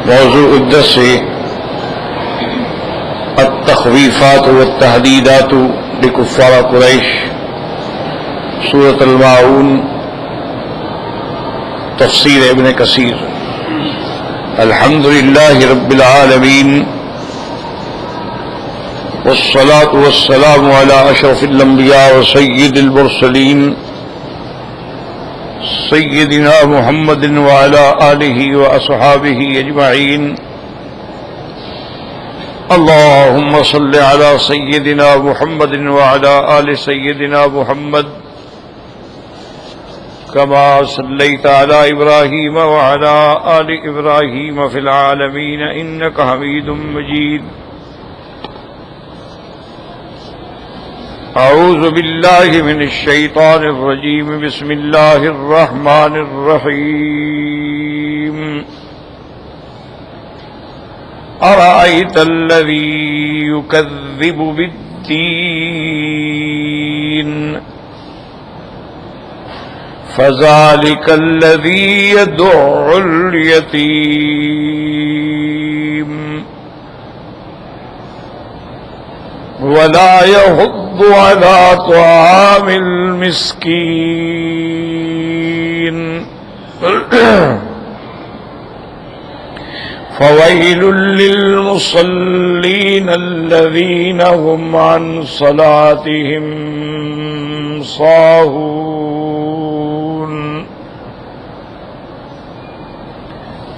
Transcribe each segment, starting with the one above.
موضوع الدرس التخویفات والتحدیدات لکفار قریش، سورۃ الماعون، تفسیر ابن کثیر۔ الحمد للہ رب العالمین، والصلاة والسلام على اشرف الانبیاء وسید المرسلین سیدنا محمد وعلى آلہ واصحابہ اجمعین۔ اللهم صل على سيدنا محمد وعلى آل سيدنا محمد كما صليت على إبراهيم وعلى آل إبراهيم في العالمين إنك حميد مجيد۔ أعوذ بالله من الشيطان الرجيم، بسم الله الرحمن الرحيم۔ أرأيت الذي يكذب بالدين فذلك الذي يدع اليتيم ولا يحض على طعام المسكين فويل للمصلين الذين هم عن صلاتهم ساهون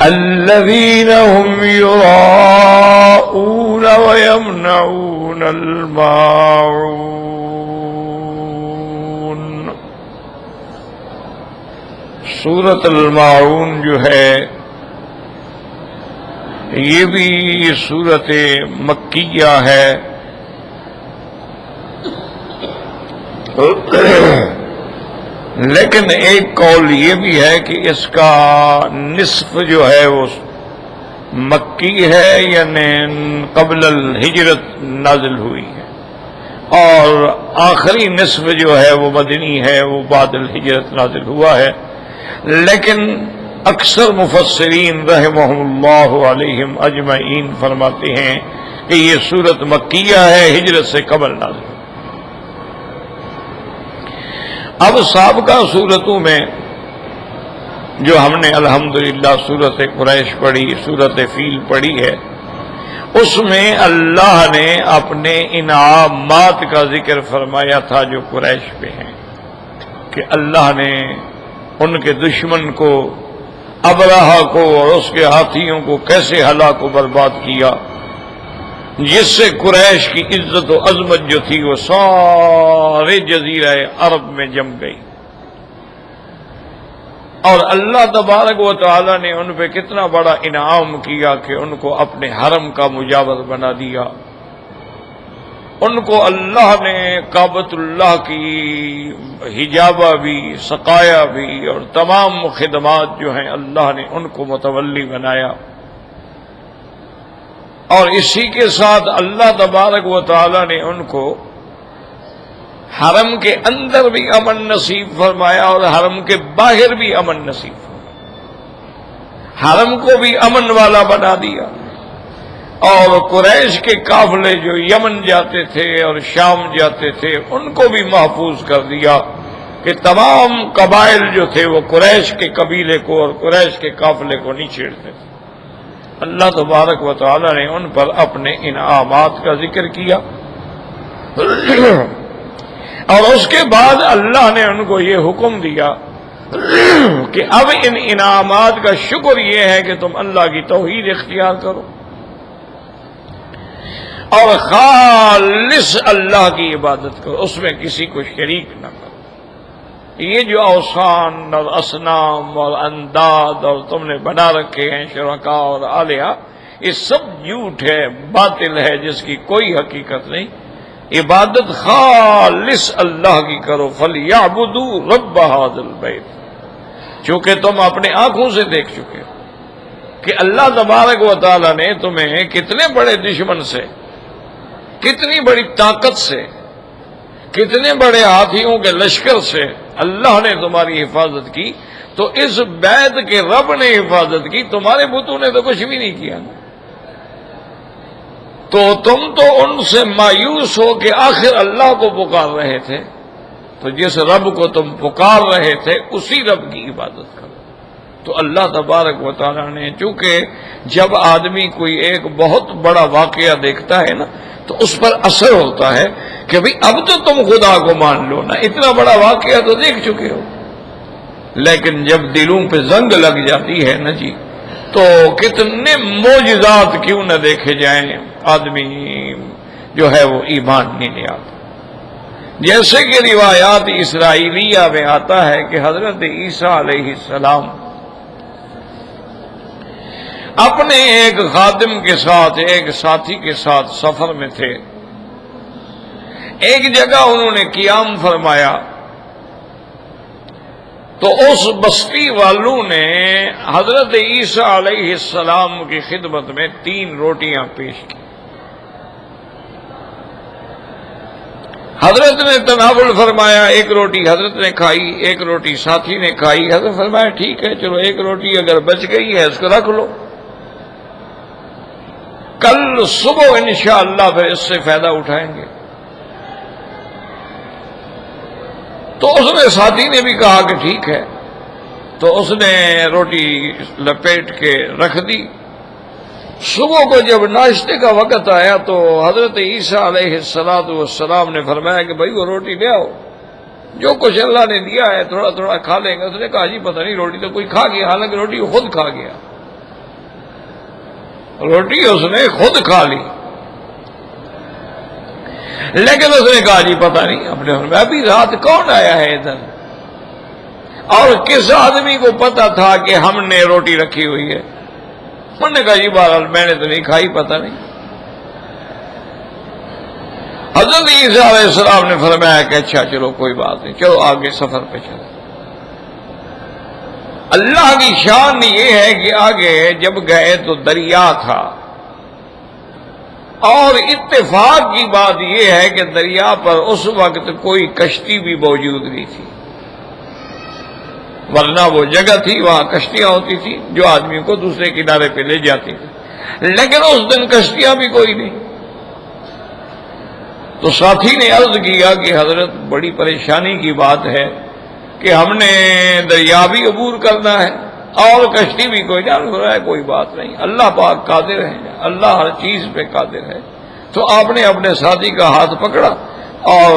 الذين هم يراءون ويمنعون الماعون۔ سورۃ الماعون جو ہے یہ بھی سورت مکیہ ہے، لیکن ایک قول یہ بھی ہے کہ اس کا نصف جو ہے وہ مکی ہے، یعنی قبل الہجرت نازل ہوئی ہے، اور آخری نصف جو ہے وہ مدنی ہے، وہ بعد الہجرت نازل ہوا ہے۔ لیکن اکثر مفسرین رحمہم اللہ علیہم اجمعین فرماتے ہیں کہ یہ سورت مکیہ ہے، ہجرت سے قبل نازل۔ اب سابقہ سورتوں میں جو ہم نے الحمدللہ سورت قریش پڑھی، سورت فیل پڑھی ہے، اس میں اللہ نے اپنے انعامات کا ذکر فرمایا تھا جو قریش پہ ہیں، کہ اللہ نے ان کے دشمن کو، ابرہہ کو اور اس کے ہاتھیوں کو کیسے ہلاک و برباد کیا، جس سے قریش کی عزت و عظمت جو تھی وہ سارے جزیرہ عرب میں جم گئی، اور اللہ تبارک و تعالی نے ان پہ کتنا بڑا انعام کیا کہ ان کو اپنے حرم کا مجاور بنا دیا، ان کو اللہ نے کعبۃ اللہ کی حجابہ بھی، سقایا بھی، اور تمام خدمات جو ہیں اللہ نے ان کو متولی بنایا، اور اسی کے ساتھ اللہ تبارک و تعالی نے ان کو حرم کے اندر بھی امن نصیب فرمایا اور حرم کے باہر بھی امن نصیب فرمایا، حرم کو بھی امن والا بنا دیا، اور قریش کے قافلے جو یمن جاتے تھے اور شام جاتے تھے ان کو بھی محفوظ کر دیا کہ تمام قبائل جو تھے وہ قریش کے قبیلے کو اور قریش کے قافلے کو نہیں چھیڑتے تھے۔ اللہ تبارک و تعالی نے ان پر اپنے انعامات کا ذکر کیا، اور اس کے بعد اللہ نے ان کو یہ حکم دیا کہ اب ان انعامات کا شکر یہ ہے کہ تم اللہ کی توحید اختیار کرو اور خالص اللہ کی عبادت کرو، اس میں کسی کو شریک نہ کرو۔ یہ جو اوثان اور اصنام اور انداد اور تم نے بنا رکھے ہیں شرکاء اور آلیہ، یہ سب جھوٹ ہے، باطل ہے، جس کی کوئی حقیقت نہیں۔ عبادت خالص اللہ کی کرو۔ فَلْيَعْبُدُوا رَبَّ هَذَا الْبَيْتِ، چونکہ تم اپنے آنکھوں سے دیکھ چکے ہو کہ اللہ تبارک و تعالی نے تمہیں کتنے بڑے دشمن سے، کتنی بڑی طاقت سے، کتنے بڑے ہاتھیوں کے لشکر سے اللہ نے تمہاری حفاظت کی تو اس بیت کے رب نے حفاظت کی، تمہارے بتوں نے تو کچھ بھی نہیں کیا نا۔ تو تم تو ان سے مایوس ہو کہ آخر اللہ کو پکار رہے تھے، تو جس رب کو تم پکار رہے تھے اسی رب کی عبادت کرو۔ تو اللہ تبارک و تعالیٰ نے، چونکہ جب آدمی کوئی ایک بہت بڑا واقعہ دیکھتا ہے نا تو اس پر اثر ہوتا ہے کہ بھئی اب تو تم خدا کو مان لو نا، اتنا بڑا واقعہ تو دیکھ چکے ہو۔ لیکن جب دلوں پہ زنگ لگ جاتی ہے نا جی، تو کتنے معجزات کیوں نہ دیکھے جائیں، آدمی جو ہے وہ ایمان نہیں لے آتا۔ جیسے کہ روایات اسرائیلیہ میں آتا ہے کہ حضرت عیسیٰ علیہ السلام اپنے ایک خادم کے ساتھ، ایک ساتھی کے ساتھ سفر میں تھے۔ ایک جگہ انہوں نے قیام فرمایا تو اس بستی والوں نے حضرت عیسیٰ علیہ السلام کی خدمت میں 3 روٹیاں پیش کی۔ حضرت نے تناول فرمایا، ایک روٹی حضرت نے کھائی، ایک روٹی ساتھی نے کھائی۔ حضرت فرمایا ٹھیک ہے، چلو ایک روٹی اگر بچ گئی ہے اس کو رکھ لو، کل صبح انشاءاللہ پھر اس سے فائدہ اٹھائیں گے۔ تو اس نے ساتھی نے بھی کہا کہ ٹھیک ہے، تو اس نے روٹی لپیٹ کے رکھ دی۔ صبح کو جب ناشتے کا وقت آیا تو حضرت عیسیٰ علیہ السلام نے فرمایا کہ بھائی وہ روٹی لے آؤ، جو کچھ اللہ نے دیا ہے تھوڑا تھوڑا کھا لیں گے۔ اس نے کہا جی پتہ نہیں روٹی تو کوئی کھا گیا، حالانکہ روٹی وہ خود کھا گیا، روٹی اس نے خود کھا لی، لیکن اس نے کہا جی پتہ نہیں، اپنے ابھی رات کون آیا ہے ادھر اور کس آدمی کو پتا تھا کہ ہم نے روٹی رکھی ہوئی ہے؟ انہوں نے کہا جی بہرحال میں نے تو نہیں کھائی، پتہ نہیں۔ حضرت عیسیٰ علیہ السلام نے فرمایا کہ اچھا چلو کوئی بات نہیں، چلو آگے سفر پہ چلو۔ اللہ کی شان یہ ہے کہ آگے جب گئے تو دریا تھا، اور اتفاق کی بات یہ ہے کہ دریا پر اس وقت کوئی کشتی بھی موجود نہیں تھی، ورنہ وہ جگہ تھی وہاں کشتیاں ہوتی تھی جو آدمیوں کو دوسرے کنارے پہ لے جاتی تھی، لیکن اس دن کشتیاں بھی کوئی نہیں۔ تو ساتھی نے عرض کیا کہ حضرت بڑی پریشانی کی بات ہے کہ ہم نے دریا بھی عبور کرنا ہے اور کشتی بھی کوئی جان ہو رہا ہے، کوئی بات نہیں، اللہ پاک قادر ہے، اللہ ہر چیز پہ قادر ہے۔ تو آپ نے اپنے ساتھی کا ہاتھ پکڑا اور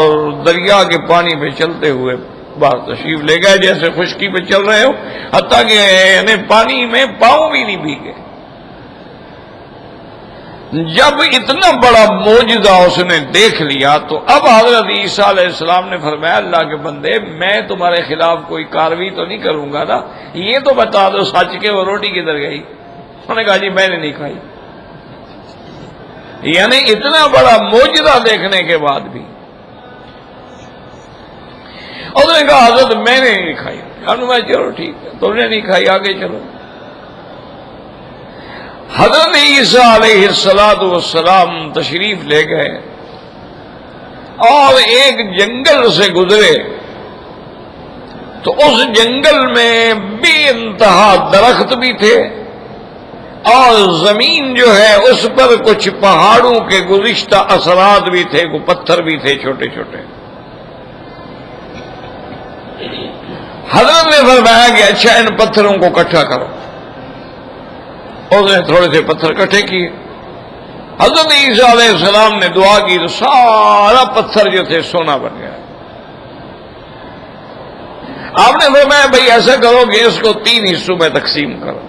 دریا کے پانی پہ چلتے ہوئے باہر تشریف لے گئے، جیسے خشکی پہ چل رہے ہو، حتیٰ کہ یعنی پانی میں پاؤں بھی نہیں بھیگے۔ جب اتنا بڑا معجزہ اس نے دیکھ لیا تو اب حضرت عیسیٰ علیہ السلام نے فرمایا اللہ کے بندے میں تمہارے خلاف کوئی کارروائی تو نہیں کروں گا نا، یہ تو بتا دو سچ کے وہ روٹی کدھر گئی؟ انہوں نے کہا جی میں نے نہیں کھائی۔ یعنی اتنا بڑا معجزہ دیکھنے کے بعد بھی اس نے کہا حضرت میں نے نہیں کھائی۔ میں چلو ٹھیک ہے، تم نے نہیں کھائی، آگے چلو۔ حضرت عیسیٰ علیہ السلام تشریف لے گئے اور ایک جنگل سے گزرے تو اس جنگل میں بے انتہا درخت بھی تھے اور زمین جو ہے اس پر کچھ پہاڑوں کے گزشتہ اثرات بھی تھے، کچھ پتھر بھی تھے چھوٹے چھوٹے۔ حضرت نے فرمایا کہ اچھا ان پتھروں کو اکٹھا کرو۔ اس نے تھوڑے سے پتھر اکٹھے کیے، حضرت عیسیٰ علیہ السلام نے دعا کی تو سارا پتھر جو تھے سونا بن گیا۔ آپ نے فرمایا بھائی ایسا کرو کہ اس کو 3 حصوں میں تقسیم کرو۔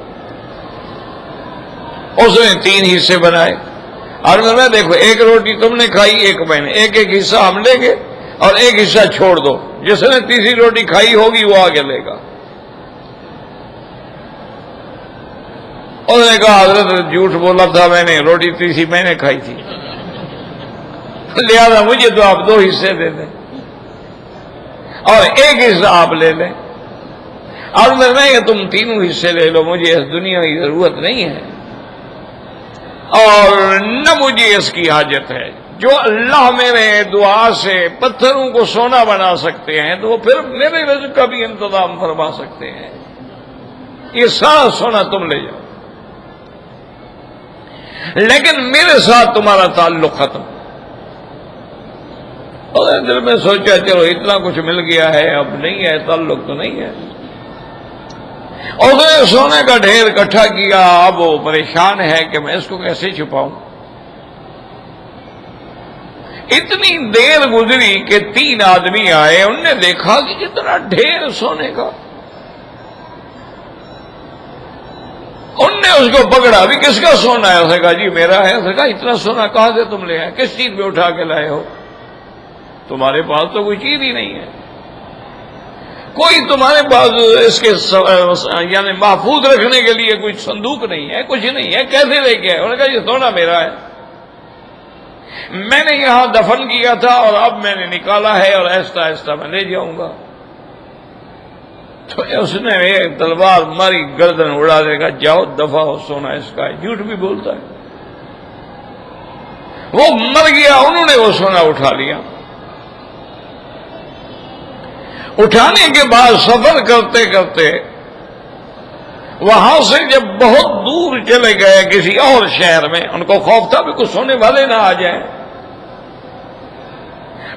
اس نے 3 حصے بنائے اور میں دیکھو ایک روٹی تم نے کھائی، ایک میں نے، ایک ایک حصہ ہم لیں گے اور ایک حصہ چھوڑ دو، جس نے تیسری روٹی کھائی ہوگی وہ آگے لے گا۔ انہوں نے کہا حضرت جھوٹ بولا تھا میں نے، روٹی تیسری میں نے کھائی تھی، لہذا مجھے تو آپ 2 حصے دے دیں اور ایک حصہ آپ لے لیں۔ اور میں کہ تم 3 حصے لے لو، مجھے اس دنیا کی ضرورت نہیں ہے اور نہ مجھے اس کی حاجت ہے، جو اللہ میرے دعا سے پتھروں کو سونا بنا سکتے ہیں تو وہ پھر میرے رزق کا بھی انتظام فرما سکتے ہیں. یہ سارا سونا تم لے جاؤ، لیکن میرے ساتھ تمہارا تعلق ختم. اور دل میں سوچا چلو اتنا کچھ مل گیا ہے، اب نہیں ہے، تعلق تو نہیں ہے. اور اس نے سونے کا ڈھیر اکٹھا کیا. اب وہ پریشان ہے کہ میں اس کو کیسے چھپاؤں. اتنی دیر گزری کہ 3 آدمی آئے. انہوں نے دیکھا کہ اتنا ڈھیر سونے کا. انہوں نے اس کو پکڑا. ابھی کس کا سونا ہے؟ اس نے کہا جی میرا ہے. اس نے کہا اتنا سونا کہاں سے تم لے آئے؟ کس چیز پہ اٹھا کے لائے ہو؟ تمہارے پاس تو کوئی چیز ہی نہیں ہے، کوئی تمہارے پاس اس کے یعنی محفوظ رکھنے کے لیے کوئی صندوق نہیں ہے، کچھ نہیں ہے، کیسے لے کے آئے؟ انہوں نے کہا یہ سونا میرا ہے، میں نے یہاں دفن کیا تھا اور اب میں نے نکالا ہے اور آہستہ آہستہ میں لے جاؤں گا. تو اس نے ایک تلوار ماری، گردن اڑا دے گا، جاؤ دفع ہو، سونا اس کا ہے. جھوٹ بھی بولتا ہے. وہ مر گیا. انہوں نے وہ سونا اٹھا لیا. اٹھانے کے بعد سفر کرتے کرتے وہاں سے جب بہت دور چلے گئے کسی اور شہر میں، ان کو خوف تھا بھی کچھ سونے والے نہ آ جائیں.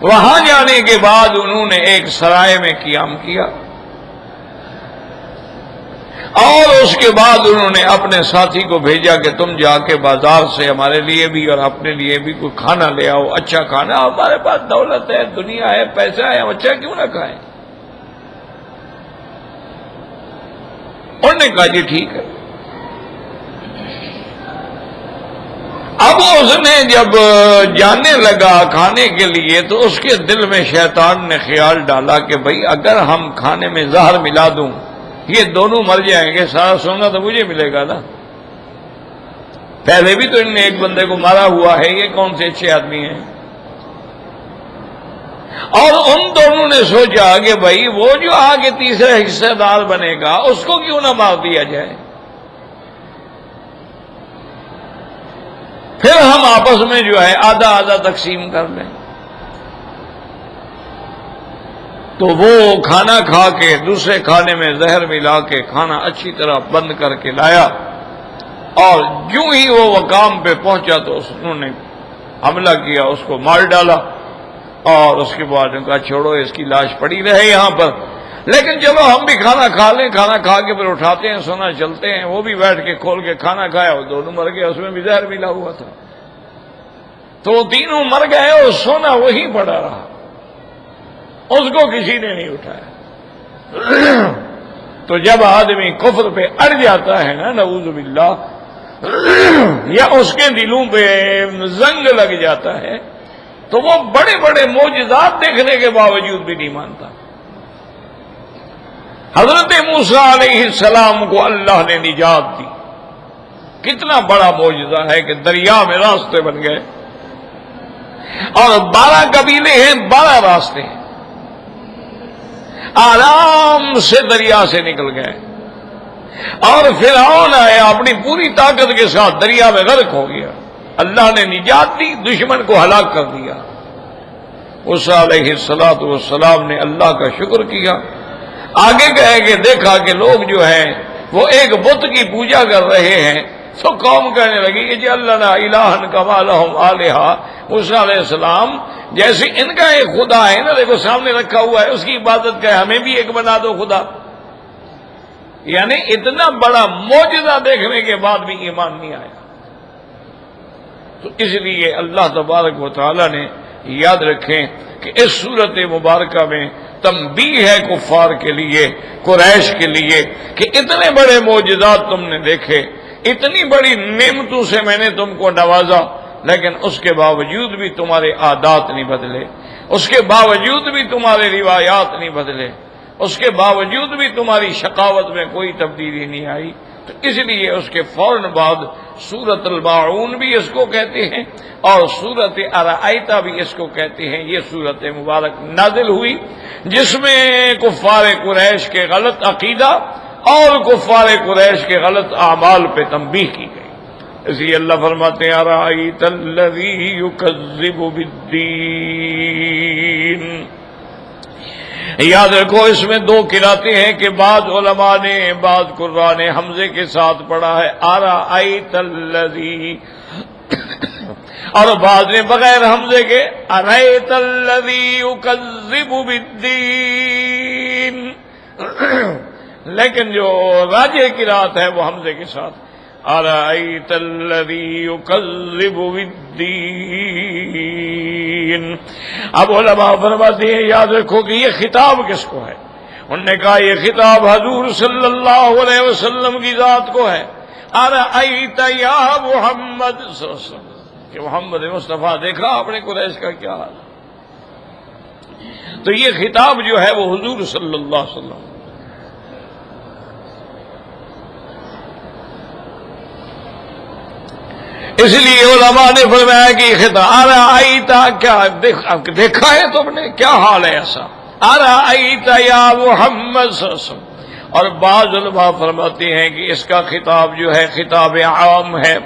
وہاں جانے کے بعد انہوں نے ایک سرائے میں قیام کیا اور اس کے بعد انہوں نے اپنے ساتھی کو بھیجا کہ تم جا کے بازار سے ہمارے لیے بھی اور اپنے لیے بھی کوئی کھانا لے آؤ، اچھا کھانا. ہمارے پاس دولت ہے، دنیا ہے، پیسہ ہے، ہم اچھا کیوں نہ کھائیں؟ انہوں نے کہا جی ٹھیک ہے. اب اس نے جب جانے لگا کھانے کے لیے تو اس کے دل میں شیطان نے خیال ڈالا کہ بھئی اگر ہم کھانے میں زہر ملا دوں یہ دونوں مر جائیں گے، سارا سونا تو مجھے ملے گا نا. پہلے بھی تو انہوں نے ایک بندے کو مارا ہوا ہے، یہ کون سے اچھے آدمی ہیں؟ اور ان دونوں نے سوچا کہ بھئی وہ جو آگے تیسرا حصہ دار بنے گا اس کو کیوں نہ مار دیا جائے، پھر ہم آپس میں جو ہے آدھا آدھا تقسیم کر لیں. تو وہ کھانا کھا کے دوسرے کھانے میں زہر ملا کے کھانا اچھی طرح بند کر کے لایا، اور جو ہی وہ مقام پہ پہنچا تو انہوں نے حملہ کیا، اس کو مار ڈالا. اور اس کے بعد ان کا چھوڑو اس کی لاش پڑی رہے یہاں پر، لیکن چلو ہم بھی کھانا کھا لیں. کھانا کھا کے پھر اٹھاتے ہیں، سونا چلتے ہیں. وہ بھی بیٹھ کے کھول کے کھانا کھایا، وہ دونوں مر گئے، اس میں بھی زہر ملا ہوا تھا. تو وہ تینوں مر گئے اور سونا وہی پڑا رہا، اس کو کسی نے نہیں اٹھایا. تو جب آدمی کفر پہ اڑ جاتا ہے نا، نعوذ باللہ، یا اس کے دلوں پہ زنگ لگ جاتا ہے تو وہ بڑے بڑے معجزات دیکھنے کے باوجود بھی نہیں مانتا. حضرت موسیٰ علیہ السلام کو اللہ نے نجات دی. کتنا بڑا معجزہ ہے کہ دریا میں راستے بن گئے، اور 12 قبیلے ہیں، 12 راستے ہیں، آرام سے دریا سے نکل گئے. اور فرعون آیا اپنی پوری طاقت کے ساتھ دریا میں غرق ہو گیا. اللہ نے نجات دی، دشمن کو ہلاک کر دیا. موسیٰ علیہ السلام نے اللہ کا شکر کیا. آگے گئے کہ دیکھا کہ لوگ جو ہیں وہ ایک بت کی پوجا کر رہے ہیں. تو قوم کہنے لگی کہ اجعل لنا الہا کما لہم آلہہ. موسیٰ علیہ السلام جیسے ان کا ایک خدا ہے نا، دیکھو سامنے رکھا ہوا ہے، اس کی عبادت کا ہمیں بھی ایک بنا دو خدا. یعنی اتنا بڑا معجزہ دیکھنے کے بعد بھی ایمان نہیں آیا. تو اس لیے اللہ تبارک و تعالی نے یاد رکھیں کہ اس صورت مبارکہ میں تنبیہ ہے کفار کے لیے، قریش کے لیے، کہ اتنے بڑے معجزات تم نے دیکھے، اتنی بڑی نعمتوں سے میں نے تم کو نوازا، لیکن اس کے باوجود بھی تمہارے عادات نہیں بدلے، اس کے باوجود بھی تمہارے روایات نہیں بدلے، اس کے باوجود بھی تمہاری شقاوت میں کوئی تبدیلی نہیں آئی. تو اس لیے اس کے فوراً بعد سورۃ الماعون بھی اس کو کہتے ہیں اور سورۃ ارائیتا بھی اس کو کہتے ہیں. یہ سورت مبارک نازل ہوئی جس میں کفار قریش کے غلط عقیدہ اور کفار قریش کے غلط اعمال پہ تنبیہ کی گئی. اس لیے اللہ فرماتے ہیں ارأیت الذی یکذب بالدین. یاد رکھو اس میں دو قراتیں ہیں کہ بعض علماء نے بعض قراء نے حمزے کے ساتھ پڑھا ہے ارأیت الذی، اور بعض نے بغیر حمزے کے ارأیت الذی یکذب بالدین. لیکن جو راجح قرات ہے وہ حمزے کے ساتھ ارأیت الذی یکذب بالدین. اب علماء فرماتے ہیں یاد رکھو کہ یہ خطاب کس کو ہے؟ انہوں نے کہا یہ خطاب حضور صلی اللہ علیہ وسلم کی ذات کو ہے. ارأیت یا محمد صلی اللہ علیہ وسلم کہ محمد مصطفیٰ دیکھا آپ نے قریش کا کیا حال. تو یہ خطاب جو ہے وہ حضور صلی اللہ علیہ وسلم. اس لیے علماء نے فرمایا کہ خطاب ارأیت کیا دیکھا ہے تم نے کیا حال ہے ایسا. ارأیت یا محمد صلی اللہ علیہ وسلم. اور بعض علماء فرماتے ہیں کہ اس کا خطاب جو ہے خطاب عام ہے،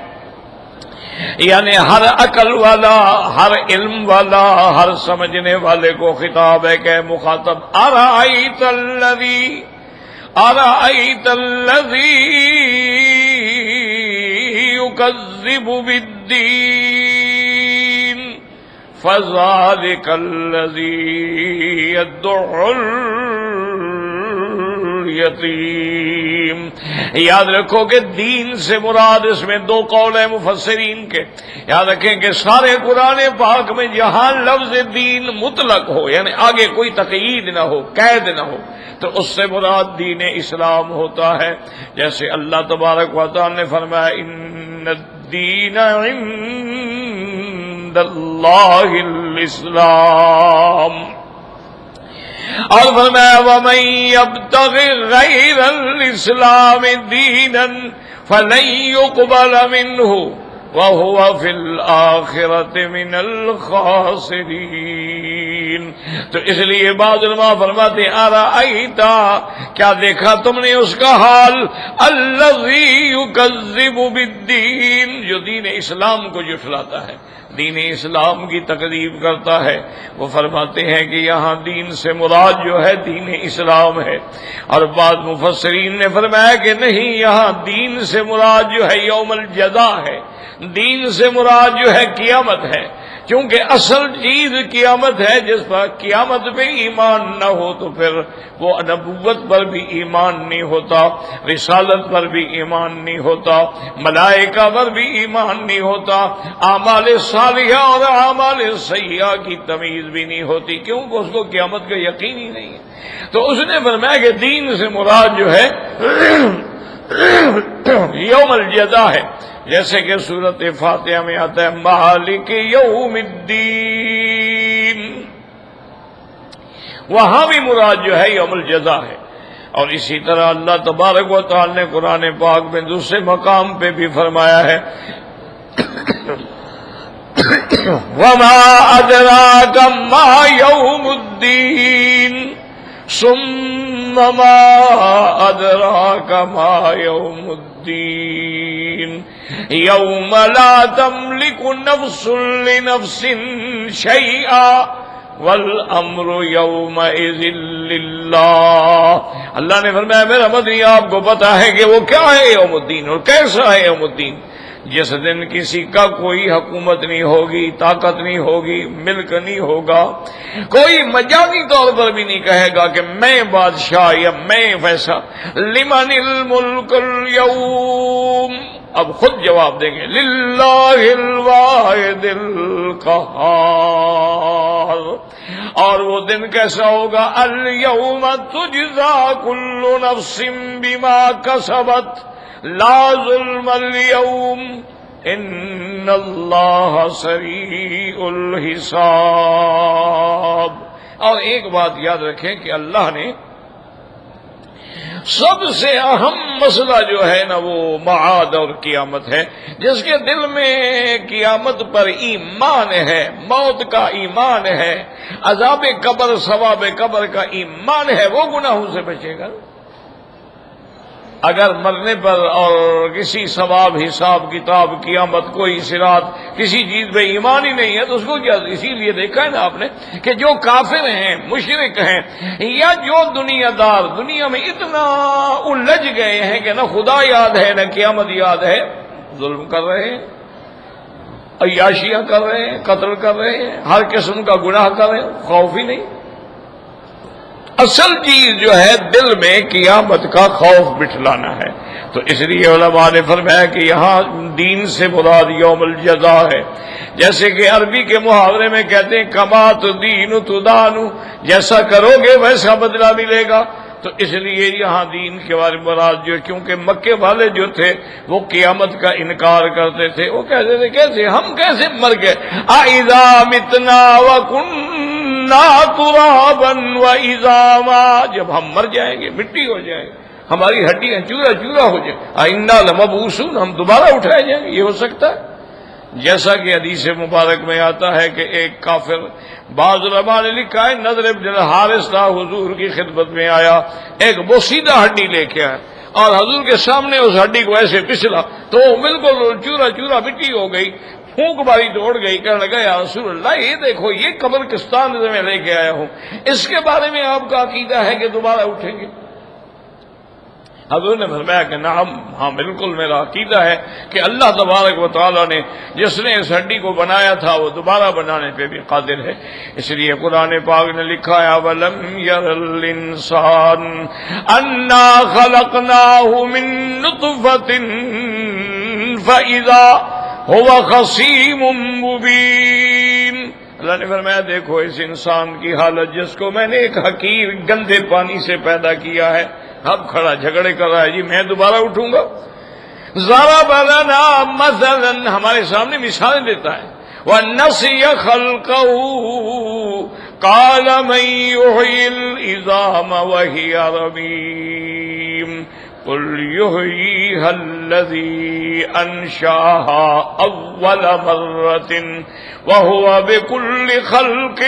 یعنی ہر عقل والا، ہر علم والا، ہر سمجھنے والے کو خطاب ہے کہ مخاطب ارأیت الذی یکذب بالدین فذلک الذی یدع الیتیم. یاد رکھو کہ دین سے مراد اس میں دو قول ہیں مفسرین کے. یاد رکھیں کہ سارے قرآن پاک میں جہاں لفظ دین مطلق ہو، یعنی آگے کوئی تقیید نہ ہو، قید نہ ہو، تو اس سے مراد دین اسلام ہوتا ہے. جیسے اللہ تبارک و تعالی نے فرمایا ان الدین عند اللہ الاسلام، اور فرمایا وَمَن يَبْتَغِ غَيْرَ الْإِسْلَامِ دِينًا فَلَن يُقْبَلَ مِنْهُ وَهُوَ فِي الْآخِرَةِ مِنَ الْخَاسِرِينَ. تو اس لیے بعض علماء فرماتے ہیں ارأیت کیا دیکھا تم نے اس کا حال الذی یکذب بالدین، جو دین اسلام کو جھٹلاتا ہے، دین اسلام کی تکذیب کرتا ہے. وہ فرماتے ہیں کہ یہاں دین سے مراد جو ہے دین اسلام ہے. اور بعض مفسرین نے فرمایا کہ نہیں، یہاں دین سے مراد جو ہے یوم الجزا ہے، دین سے مراد جو ہے قیامت ہے. کیونکہ اصل چیز قیامت ہے، جس پر قیامت پہ ایمان نہ ہو تو پھر وہ نبوت پر بھی ایمان نہیں ہوتا، رسالت پر بھی ایمان نہیں ہوتا، ملائکہ پر بھی ایمان نہیں ہوتا، اعمال صالحہ اور اعمال سیئہ کی تمیز بھی نہیں ہوتی، کیونکہ اس کو قیامت کا یقین ہی نہیں ہے. تو اس نے فرمایا کہ دین سے مراد جو ہے یوم الجزا ہے. جیسے کہ سورۃ فاتحہ میں آتا ہے مالک یوم الدین، وہاں بھی مراد جو ہے یوم الجزا ہے. اور اسی طرح اللہ تبارک و تعالی نے قرآن پاک میں دوسرے مقام پہ بھی فرمایا ہے وما ادراک ما یوم الدین ثم ما ادراک ما یوم الدین یوم لا تملک نفس لنفس شیئا والامر یومئذ للہ. اللہ نے فرمایا میرا مدنی آپ کو پتا ہے کہ وہ کیا ہے یوم الدین اور کیسا ہے یوم الدین. جس دن کسی کا کوئی حکومت نہیں ہوگی، طاقت نہیں ہوگی، ملک نہیں ہوگا، کوئی مجازی طور پر بھی نہیں کہے گا کہ میں بادشاہ یا میں ویسا. لمن الملک اليوم، اب خود جواب دیں گے للہ الواحد القہار. اور وہ دن کیسا ہوگا الیوم تجزا کل نفس بما کسبت لا ظلم اليوم ان اللہ سریع الحساب. اور ایک بات یاد رکھیں کہ اللہ نے سب سے اہم مسئلہ جو ہے نا وہ معاد اور قیامت ہے. جس کے دل میں قیامت پر ایمان ہے، موت کا ایمان ہے، عذاب قبر ثواب قبر کا ایمان ہے، وہ گناہوں سے بچے گا. اگر مرنے پر اور کسی ثواب حساب کتاب قیامت کوئی صراط کسی چیز پہ ایمان ہی نہیں ہے تو اس کو کیا؟ اسی لیے دیکھا ہے نا آپ نے کہ جو کافر ہیں مشرک ہیں یا جو دنیا دار دنیا میں اتنا الجھ گئے ہیں کہ نہ خدا یاد ہے نہ قیامت یاد ہے، ظلم کر رہے ہیں، عیاشیاں کر رہے ہیں، قتل کر رہے ہیں، ہر قسم کا گناہ کر رہے ہیں، خوف ہی نہیں۔ اصل چیز جو ہے دل میں قیامت کا خوف بٹھلانا ہے۔ تو اس لیے علماء نے فرمایا کہ یہاں دین سے مراد یوم الجزا ہے، جیسے کہ عربی کے محاورے میں کہتے ہیں کما تدین تدان، جیسا کرو گے ویسا بدلہ ملے گا۔ تو اس لیے یہاں دین کے بارے میں مراد جو، کیونکہ مکے والے جو تھے وہ قیامت کا انکار کرتے تھے، وہ کہتے تھے کیسے ہم کیسے مر گئے، اذا متنا وکنا ترابا وعظاما، جب ہم مر جائیں گے مٹی ہو جائیں گے، ہماری ہڈیاں چورا چورا ہو جائیں، انا لمبعوثون، ہم دوبارہ اٹھائے جائیں گے، یہ ہو سکتا ہے؟ جیسا کہ حدیث مبارک میں آتا ہے کہ ایک کافر، بعض علماء نے لکھا ہے نضر بن الحارث تھا، حضور کی خدمت میں آیا، ایک بوسیدہ ہڈی لے کے آیا اور حضور کے سامنے اس ہڈی کو ایسے پسلا تو بالکل چورا چورا مٹی ہو گئی، پھونک ماری دوڑ گئی، کہنے لگا یا رسول اللہ یہ دیکھو یہ قبرستان سے میں لے کے آیا ہوں، اس کے بارے میں آپ کا عقیدہ ہے کہ دوبارہ اٹھیں گے؟ حضور نے فرمایا کہ نعم، ہاں بالکل میرا عقیدہ ہے کہ اللہ تبارک و تعالیٰ نے جس نے اس ہڈی کو بنایا تھا وہ دوبارہ بنانے پہ بھی قادر ہے۔ اس لیے قرآن پاک نے لکھا ہے وَلَمْ يَرَ الْإِنسَانُ أَنَّا خَلَقْنَاهُ مِن نُطْفَةٍ فَإِذَا هُوَ خَصِيمٌ مُبِينٌ۔ اللہ نے فرمایا دیکھو اس انسان کی حالت جس کو میں نے ایک حقیر گندے پانی سے پیدا کیا ہے، اب کھڑا جھگڑے کر رہا ہے جی میں دوبارہ اٹھوں گا۔ ضرب لنا مثلا، ہمارے سامنے مثالیں دیتا ہے، ونسی خلقہ قال من يحيي العظام وهي رميم قل يحييها الذي انشاها اول مرة وهو بكل خلق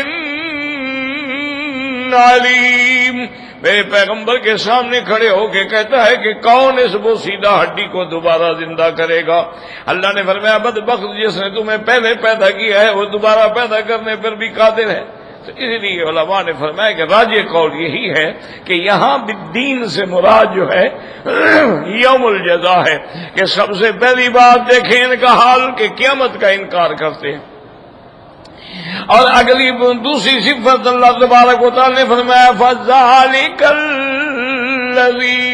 علیم۔ میرے پیغمبر کے سامنے کھڑے ہو کے کہتا ہے کہ کون اس بوسیدہ ہڈی کو دوبارہ زندہ کرے گا؟ اللہ نے فرمایا بدبخت جس نے تمہیں پہلے پیدا کیا ہے وہ دوبارہ پیدا کرنے پر بھی قادر ہے۔ تو اس لیے علماء نے فرمایا کہ راجح قول یہی ہے کہ یہاں دین سے مراد جو ہے یوم الجزا ہے، کہ سب سے پہلی بات دیکھیں ان کا حال کہ قیامت کا انکار کرتے ہیں، اور اگلی دوسری صفت اللہ تبارک و تعالی نے فرمایا فَذَلِكَ الَّذِي،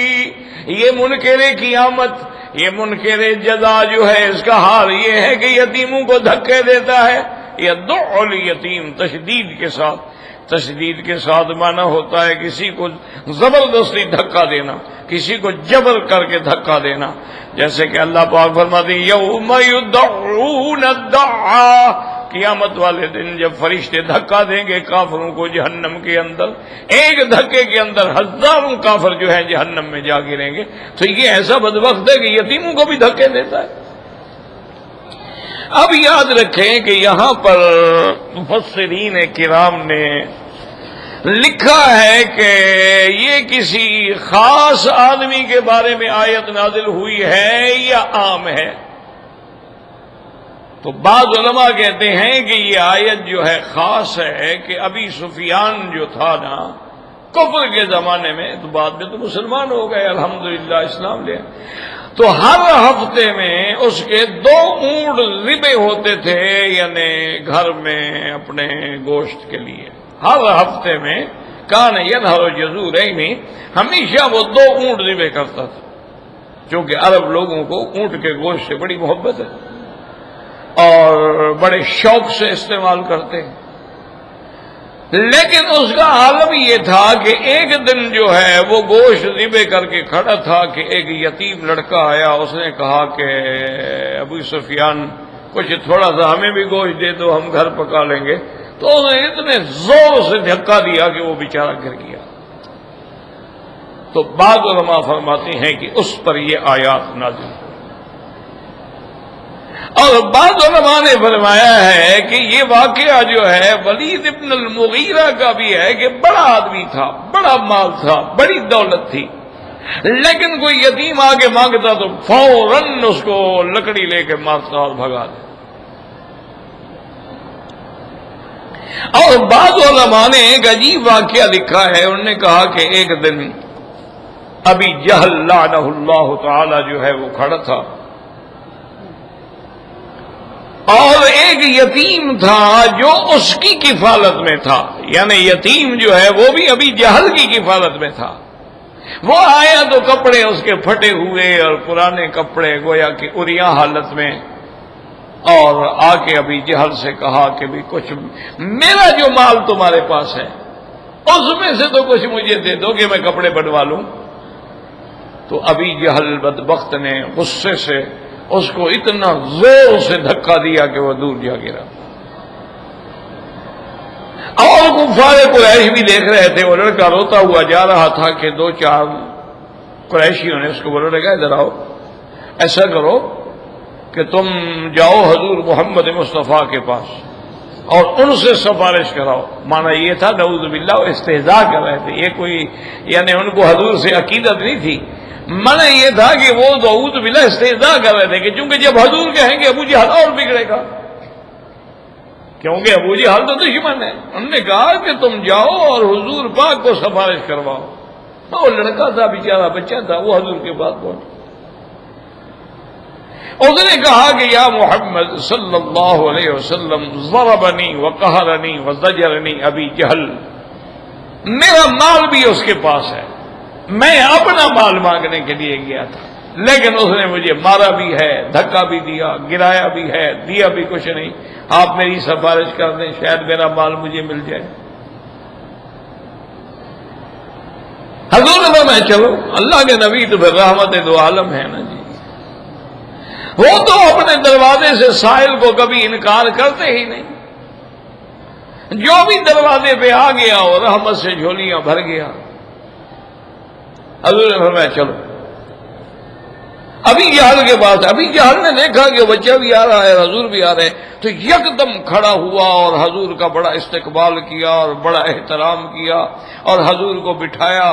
یہ منکر قیامت، یہ منکر جزا جو ہے اس کا حال یہ ہے کہ یتیموں کو دھکے دیتا ہے، یدع الیتیم، تشدید کے ساتھ معنی ہوتا ہے کسی کو زبردستی دھکا دینا، کسی کو جبر کر کے دھکا دینا، جیسے کہ اللہ پاک فرماتے ہیں یوم یدعون الدعا، قیامت والے دن جب فرشتے دھکا دیں گے کافروں کو جہنم کے اندر، ایک دھکے کے اندر ہزاروں کافر جو ہیں جہنم میں جا گریں گے۔ تو یہ ایسا بدبخت ہے کہ یتیموں کو بھی دھکے دیتا ہے۔ اب یاد رکھیں کہ یہاں پر مفسرین کرام نے لکھا ہے کہ یہ کسی خاص آدمی کے بارے میں آیت نازل ہوئی ہے یا عام ہے؟ تو بعض علماء کہتے ہیں کہ یہ آیت جو ہے خاص ہے کہ ابی سفیان جو تھا نا کفر کے زمانے میں، تو بعد میں تو مسلمان ہو گئے الحمدللہ اسلام لے، تو ہر ہفتے میں اس کے 2 اونٹ ذبح ہوتے تھے، یعنی گھر میں اپنے گوشت کے لیے، ہر ہفتے میں کان ینہر جزورین، ہمیشہ وہ 2 اونٹ ذبح کرتا تھا، کیونکہ عرب لوگوں کو اونٹ کے گوشت سے بڑی محبت ہے اور بڑے شوق سے استعمال کرتے ہیں۔ لیکن اس کا عالم یہ تھا کہ ایک دن جو ہے وہ گوشت ذبح کر کے کھڑا تھا کہ ایک یتیم لڑکا آیا، اس نے کہا کہ ابو سفیان کچھ تھوڑا سا ہمیں بھی گوشت دے دو، ہم گھر پکا لیں گے۔ تو اس نے اتنے زور سے دھکا دیا کہ وہ بیچارہ گر گیا۔ تو بعض علماء فرماتے ہیں کہ اس پر یہ آیات نازل ہوئی، اور بعض علماء نے فرمایا ہے کہ یہ واقعہ جو ہے ولید ابن المغیرہ کا بھی ہے کہ بڑا آدمی تھا، بڑا مال تھا، بڑی دولت تھی، لیکن کوئی یتیم آگے مانگتا تو فوراً اس کو لکڑی لے کے مارتا اور بھگا دے. اور بعض علماء نے ایک عجیب واقعہ لکھا ہے. انہوں نے کہا کہ ایک دن ابی جہل لعنہ اللہ تعالی جو ہے وہ کھڑا تھا اور ایک یتیم تھا جو اس کی کفالت میں تھا. یعنی یتیم جو ہے وہ بھی ابی جہل کی کفالت میں تھا. وہ آیا تو کپڑے اس کے پھٹے ہوئے اور پرانے کپڑے گویا کہ عریاں حالت میں, اور آ کے ابی جہل سے کہا کہ بھی کچھ میرا جو مال تمہارے پاس ہے اس میں سے تو کچھ مجھے دے دو کہ میں کپڑے بنوا لوں. تو ابی جہل بدبخت نے غصے سے اس کو اتنا زور سے دھکا دیا کہ وہ دور جا گرا. اور کفار قریش بھی دیکھ رہے تھے. وہ لڑکا روتا ہوا جا رہا تھا کہ دو چار قریشیوں نے اس کو بولا لگا ادھر آؤ, ایسا کرو کہ تم جاؤ حضور محمد مصطفیٰ کے پاس اور ان سے سفارش کراؤ. مانا یہ تھا نعوذ باللہ وہ استہزاء کر رہے تھے. یہ کوئی یعنی ان کو حضور سے عقیدت نہیں تھی. مانا یہ تھا کہ وہ نعوذ باللہ استہزاء کر رہے تھے کہ چونکہ جب حضور کہیں گے ابو جہل اور بگڑے گا, کیونکہ ابو جہل تو دشمن ہے. انہوں نے کہا کہ تم جاؤ اور حضور پاک کو سفارش کرواؤ. وہ لڑکا تھا بیچارہ بچہ تھا, وہ حضور کے پاس پہنچا. اس نے کہا کہ یا محمد صلی اللہ علیہ وسلم ضربنی وقہرنی وزجرنی ابی جہل, میرا مال بھی اس کے پاس ہے, میں اپنا مال مانگنے کے لیے گیا تھا لیکن اس نے مجھے مارا بھی ہے, دھکا بھی دیا, گرایا بھی ہے, دیا بھی کچھ نہیں. آپ میری سفارش کر دیں شاید میرا مال مجھے مل جائے. حضور نے فرمایا چلو, اللہ کے نبی تو پھر رحمت دو عالم ہے نا جی, وہ تو اپنے دروازے سے سائل کو کبھی انکار کرتے ہی نہیں. جو بھی دروازے پہ آ گیا اور رحمت سے جھولیاں بھر گیا. حضور نے فرمایا چلو ابھی جہل کے پاس. ابھی جہل نے دیکھا کہ بچہ بھی آ رہا ہے, حضور بھی آ رہے ہیں, تو یکدم کھڑا ہوا اور حضور کا بڑا استقبال کیا اور بڑا احترام کیا اور حضور کو بٹھایا.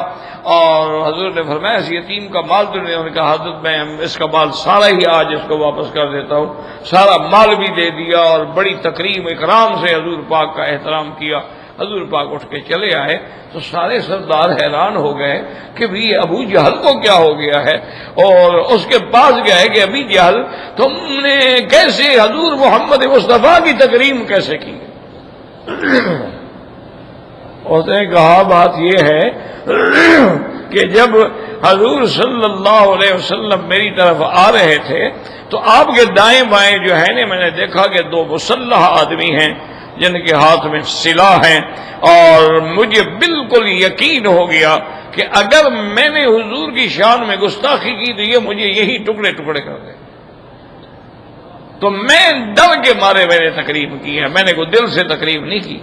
اور حضور نے فرمایا اس یتیم کا مال تو نہیں. انہوں نے کہا حضرت میں اس کا مال سارا ہی آج اس کو واپس کر دیتا ہوں. سارا مال بھی دے دیا اور بڑی تکریم اکرام سے حضور پاک کا احترام کیا. حضور پاک اٹھ کے چلے آئے تو سارے سردار حیران ہو گئے کہ بھی ابو جہل کو کیا ہو گیا ہے, اور اس کے پاس گئے کہ ابی جہل تم نے کیسے حضور محمد مصطفیٰ کی تکریم کیسے کی. اس نے کہا بات یہ ہے کہ جب حضور صلی اللہ علیہ وسلم میری طرف آ رہے تھے تو آپ کے دائیں بائیں جو ہے نا میں نے دیکھا کہ دو مسلح آدمی ہیں جن کے ہاتھ میں سلاح ہیں, اور مجھے بالکل یقین ہو گیا کہ اگر میں نے حضور کی شان میں گستاخی کی تو یہ مجھے یہی ٹکڑے ٹکڑے کر دیں. تو میں ڈر کے مارے میں نے تقریب کی ہے, میں نے کوئی دل سے تقریب نہیں کی.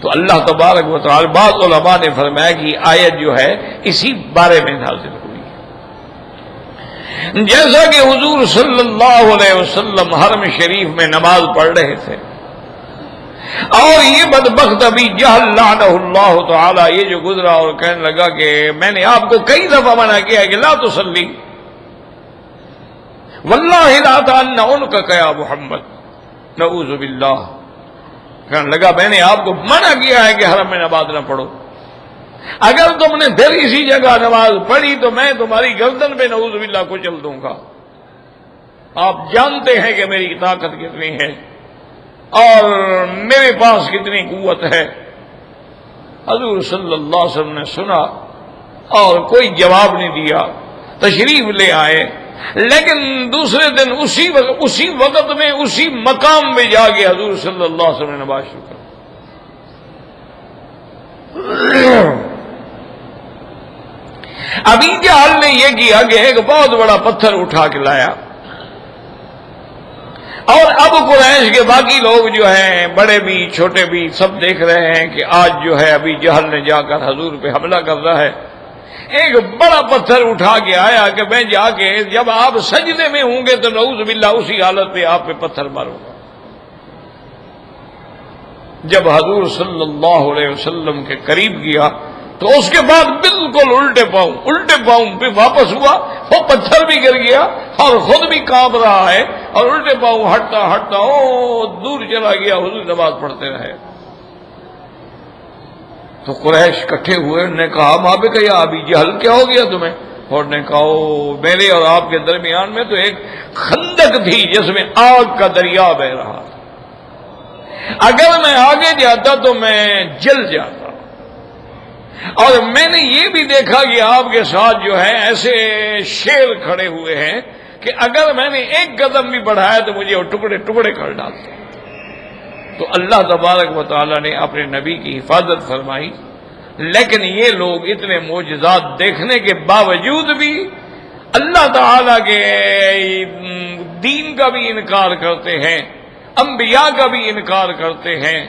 تو اللہ تبارک و تعالی بعض علماء نے فرمایا کہ یہ آیت جو ہے اسی بارے میں نازل ہوئی. جیسا کہ حضور صلی اللہ علیہ وسلم حرم شریف میں نماز پڑھ رہے تھے اور یہ بدبخت ابی جہل لعنہ اللہ تعالی یہ جو گزرا اور کہنے لگا کہ میں نے آپ کو کئی دفعہ منع کیا ہے کہ لا تصلی واللہ لا تعنعنک یا محمد, نعوذ باللہ. کہنے لگا میں نے آپ کو منع کیا ہے کہ حرم میں نماز نہ پڑھو, اگر تم نے پھر اسی جگہ نماز پڑھی تو میں تمہاری گردن پہ نعوذ باللہ کو چل دوں گا. آپ جانتے ہیں کہ میری طاقت کتنی ہے اور میرے پاس کتنی قوت ہے. حضور صلی اللہ علیہ وسلم نے سنا اور کوئی جواب نہیں دیا, تشریف لے آئے. لیکن دوسرے دن اسی وقت میں اسی مقام میں جا کے حضور صلی اللہ علیہ وسلم نے نماز شروع کر. ابھی جہل نے یہ کیا کہ ایک بہت بڑا پتھر اٹھا کے لایا, اور اب قریش کے باقی لوگ جو ہیں بڑے بھی چھوٹے بھی سب دیکھ رہے ہیں کہ آج جو ہے ابھی جہل نے جا کر حضور پہ حملہ کر رہا ہے. ایک بڑا پتھر اٹھا کے آیا کہ میں جا کے جب آپ سجدے میں ہوں گے تو نعوذ باللہ اسی حالت پہ آپ پہ پتھر ماروں گا. جب حضور صلی اللہ علیہ وسلم کے قریب گیا تو اس کے بعد بالکل الٹے پاؤں پہ واپس ہوا، وہ پتھر بھی گر گیا اور خود بھی کانپ رہا ہے، اور الٹے پاؤں ہٹتا دور چلا گیا، حضور نماز پڑھتے رہے۔ تو قریش اکٹھے ہوئے، انہوں نے کہا ماں بے کہ یا ابی جہل کیا ہو گیا تمہیں؟ اور نے کہا میرے اور آپ کے درمیان میں تو ایک خندق تھی جس میں آگ کا دریا بہ رہا تھا، اگر میں آگے جاتا تو میں جل جاتا، اور میں نے یہ بھی دیکھا کہ آپ کے ساتھ جو ہے ایسے شیر کھڑے ہوئے ہیں کہ اگر میں نے ایک قدم بھی بڑھایا تو مجھے وہ ٹکڑے ٹکڑے کر ڈالتے۔ تو اللہ تبارک و تعالیٰ نے اپنے نبی کی حفاظت فرمائی، لیکن یہ لوگ اتنے معجزات دیکھنے کے باوجود بھی اللہ تعالیٰ کے دین کا بھی انکار کرتے ہیں، انبیاء کا بھی انکار کرتے ہیں،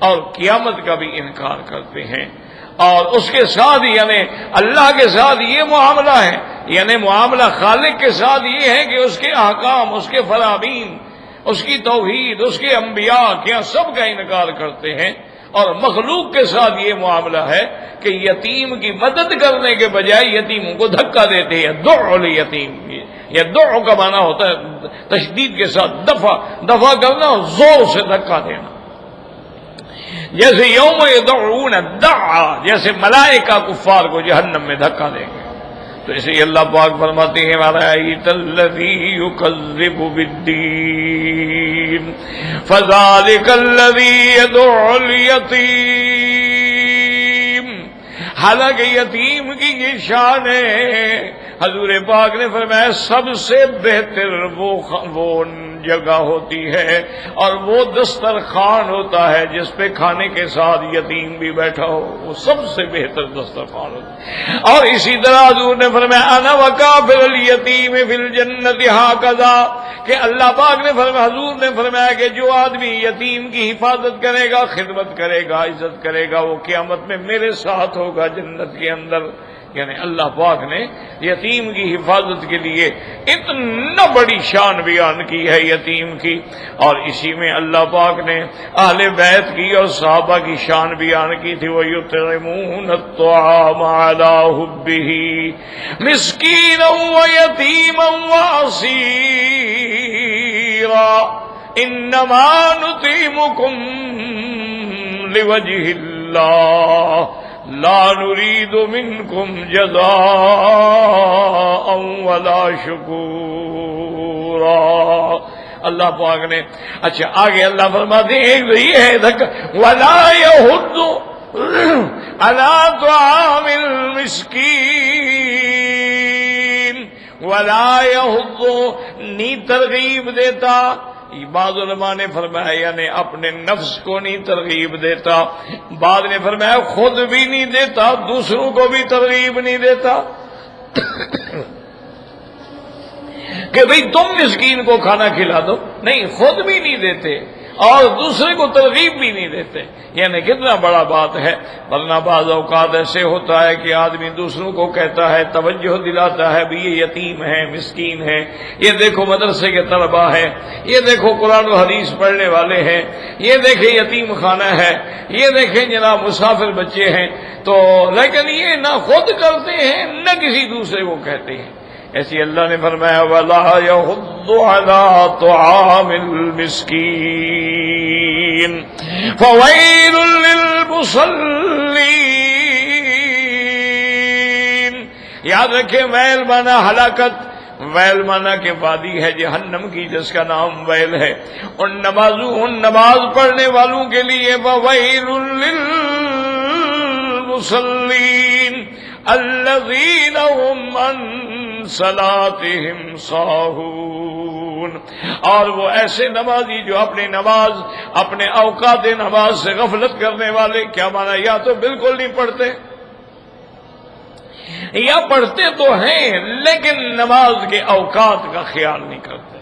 اور قیامت کا بھی انکار کرتے ہیں۔ اور اس کے ساتھ یعنی اللہ کے ساتھ یہ معاملہ ہے، یعنی معاملہ خالق کے ساتھ یہ ہے کہ اس کے احکام، اس کے فرامین، اس کی توحید، اس کے انبیاء کیا سب کا انکار کرتے ہیں، اور مخلوق کے ساتھ یہ معاملہ ہے کہ یتیم کی مدد کرنے کے بجائے یتیموں کو دھکا دیتے ہیں۔ دعو الیتیم، یہ دعو کا معنی ہوتا ہے تشدید کے ساتھ دفع کرنا اور زور سے دھکا دینا، جیسے یوم یدعون الدعا، جیسے ملائکہ کفار کو جہنم میں دھکا دیں گے۔ تو اسے اللہ پاک فرماتے ہیں وَرَأَيْتَ الَّذِي يُكَذِّبُ بِالدِّينِ فَذَلِكَ الَّذِي يَدُعُّ الْيَتِيمَ۔ حالانکہ یتیم کی یہ شان ہے، حضور پاک نے فرمایا سب سے بہتر وہ جگہ ہوتی ہے اور وہ دسترخوان ہوتا ہے جس پہ کھانے کے ساتھ یتیم بھی بیٹھا ہو، وہ سب سے بہتر دسترخوان ہوتا ہے۔ اور اسی طرح حضور نے فرمایا انا وکافل الیتیم فی الجنۃ ھکذا، کہ اللہ پاک نے فرمایا، حضور نے فرمایا کہ جو آدمی یتیم کی حفاظت کرے گا، خدمت کرے گا، عزت کرے گا، وہ قیامت میں میرے ساتھ ہوگا جنت کے اندر۔ یعنی اللہ پاک نے یتیم کی حفاظت کے لیے اتنا بڑی شان بیان کی ہے یتیم کی، اور اسی میں اللہ پاک نے اہل بیت کی اور صحابہ کی شان بیان کی تھی۔ وَيُطْعِمُونَ الطَّعَامَ عَلَىٰ حُبِّهِ مِسْكِينًا وَيَتِيمًا وَأَسِيرًا إِنَّمَا نُطْعِمُكُمْ لِوَجْهِ اللَّهِ لا نريد منكم جزاء ولا شکورا۔ اللہ پاک نے اچھا آگے اللہ فرماتے ہیں ایک یہ ہے ولا يحض على طعام المسكين، ولا يحض نہیں ترغیب دیتا، بعض علماء نے فرمایا یعنی اپنے نفس کو نہیں ترغیب دیتا، بعض نے فرمایا خود بھی نہیں دیتا، دوسروں کو بھی ترغیب نہیں دیتا کہ بھئی تم مسکین کو کھانا کھلا دو، نہیں خود بھی نہیں دیتے اور دوسرے کو ترغیب بھی نہیں دیتے۔ یعنی کتنا بڑا بات ہے، ورنہ بعض اوقات ایسے ہوتا ہے کہ آدمی دوسروں کو کہتا ہے، توجہ دلاتا ہے بھی یہ یتیم ہے، مسکین ہے، یہ دیکھو مدرسے کے طلباء ہیں، یہ دیکھو قرآن و حدیث پڑھنے والے ہیں، یہ دیکھیں یتیم خانہ ہے، یہ دیکھیں جناب مسافر بچے ہیں، تو لیکن یہ نہ خود کرتے ہیں نہ کسی دوسرے کو کہتے ہیں۔ ایسی اللہ نے فرمایا وَلَا يَحُضُّ عَلَىٰ طَعَامِ الْمِسْكِينِ فَوَيْلٌ لِّلْمُصَلِّينَ۔ یاد رکھیں ویل مانا ہلاکت، ویل مانا کہ وادی ہے جہنم کی جس کا نام ویل ہے، ان نماز پڑھنے والوں کے لیے فَوَيْلٌ لِّلْمُصَلِّينَ الذين هم عن صلاتهم ساهون، اور وہ ایسے نمازی جو اپنے اوقات نماز سے غفلت کرنے والے، کیا مانا یا تو بالکل نہیں پڑھتے یا پڑھتے تو ہیں لیکن نماز کے اوقات کا خیال نہیں کرتے،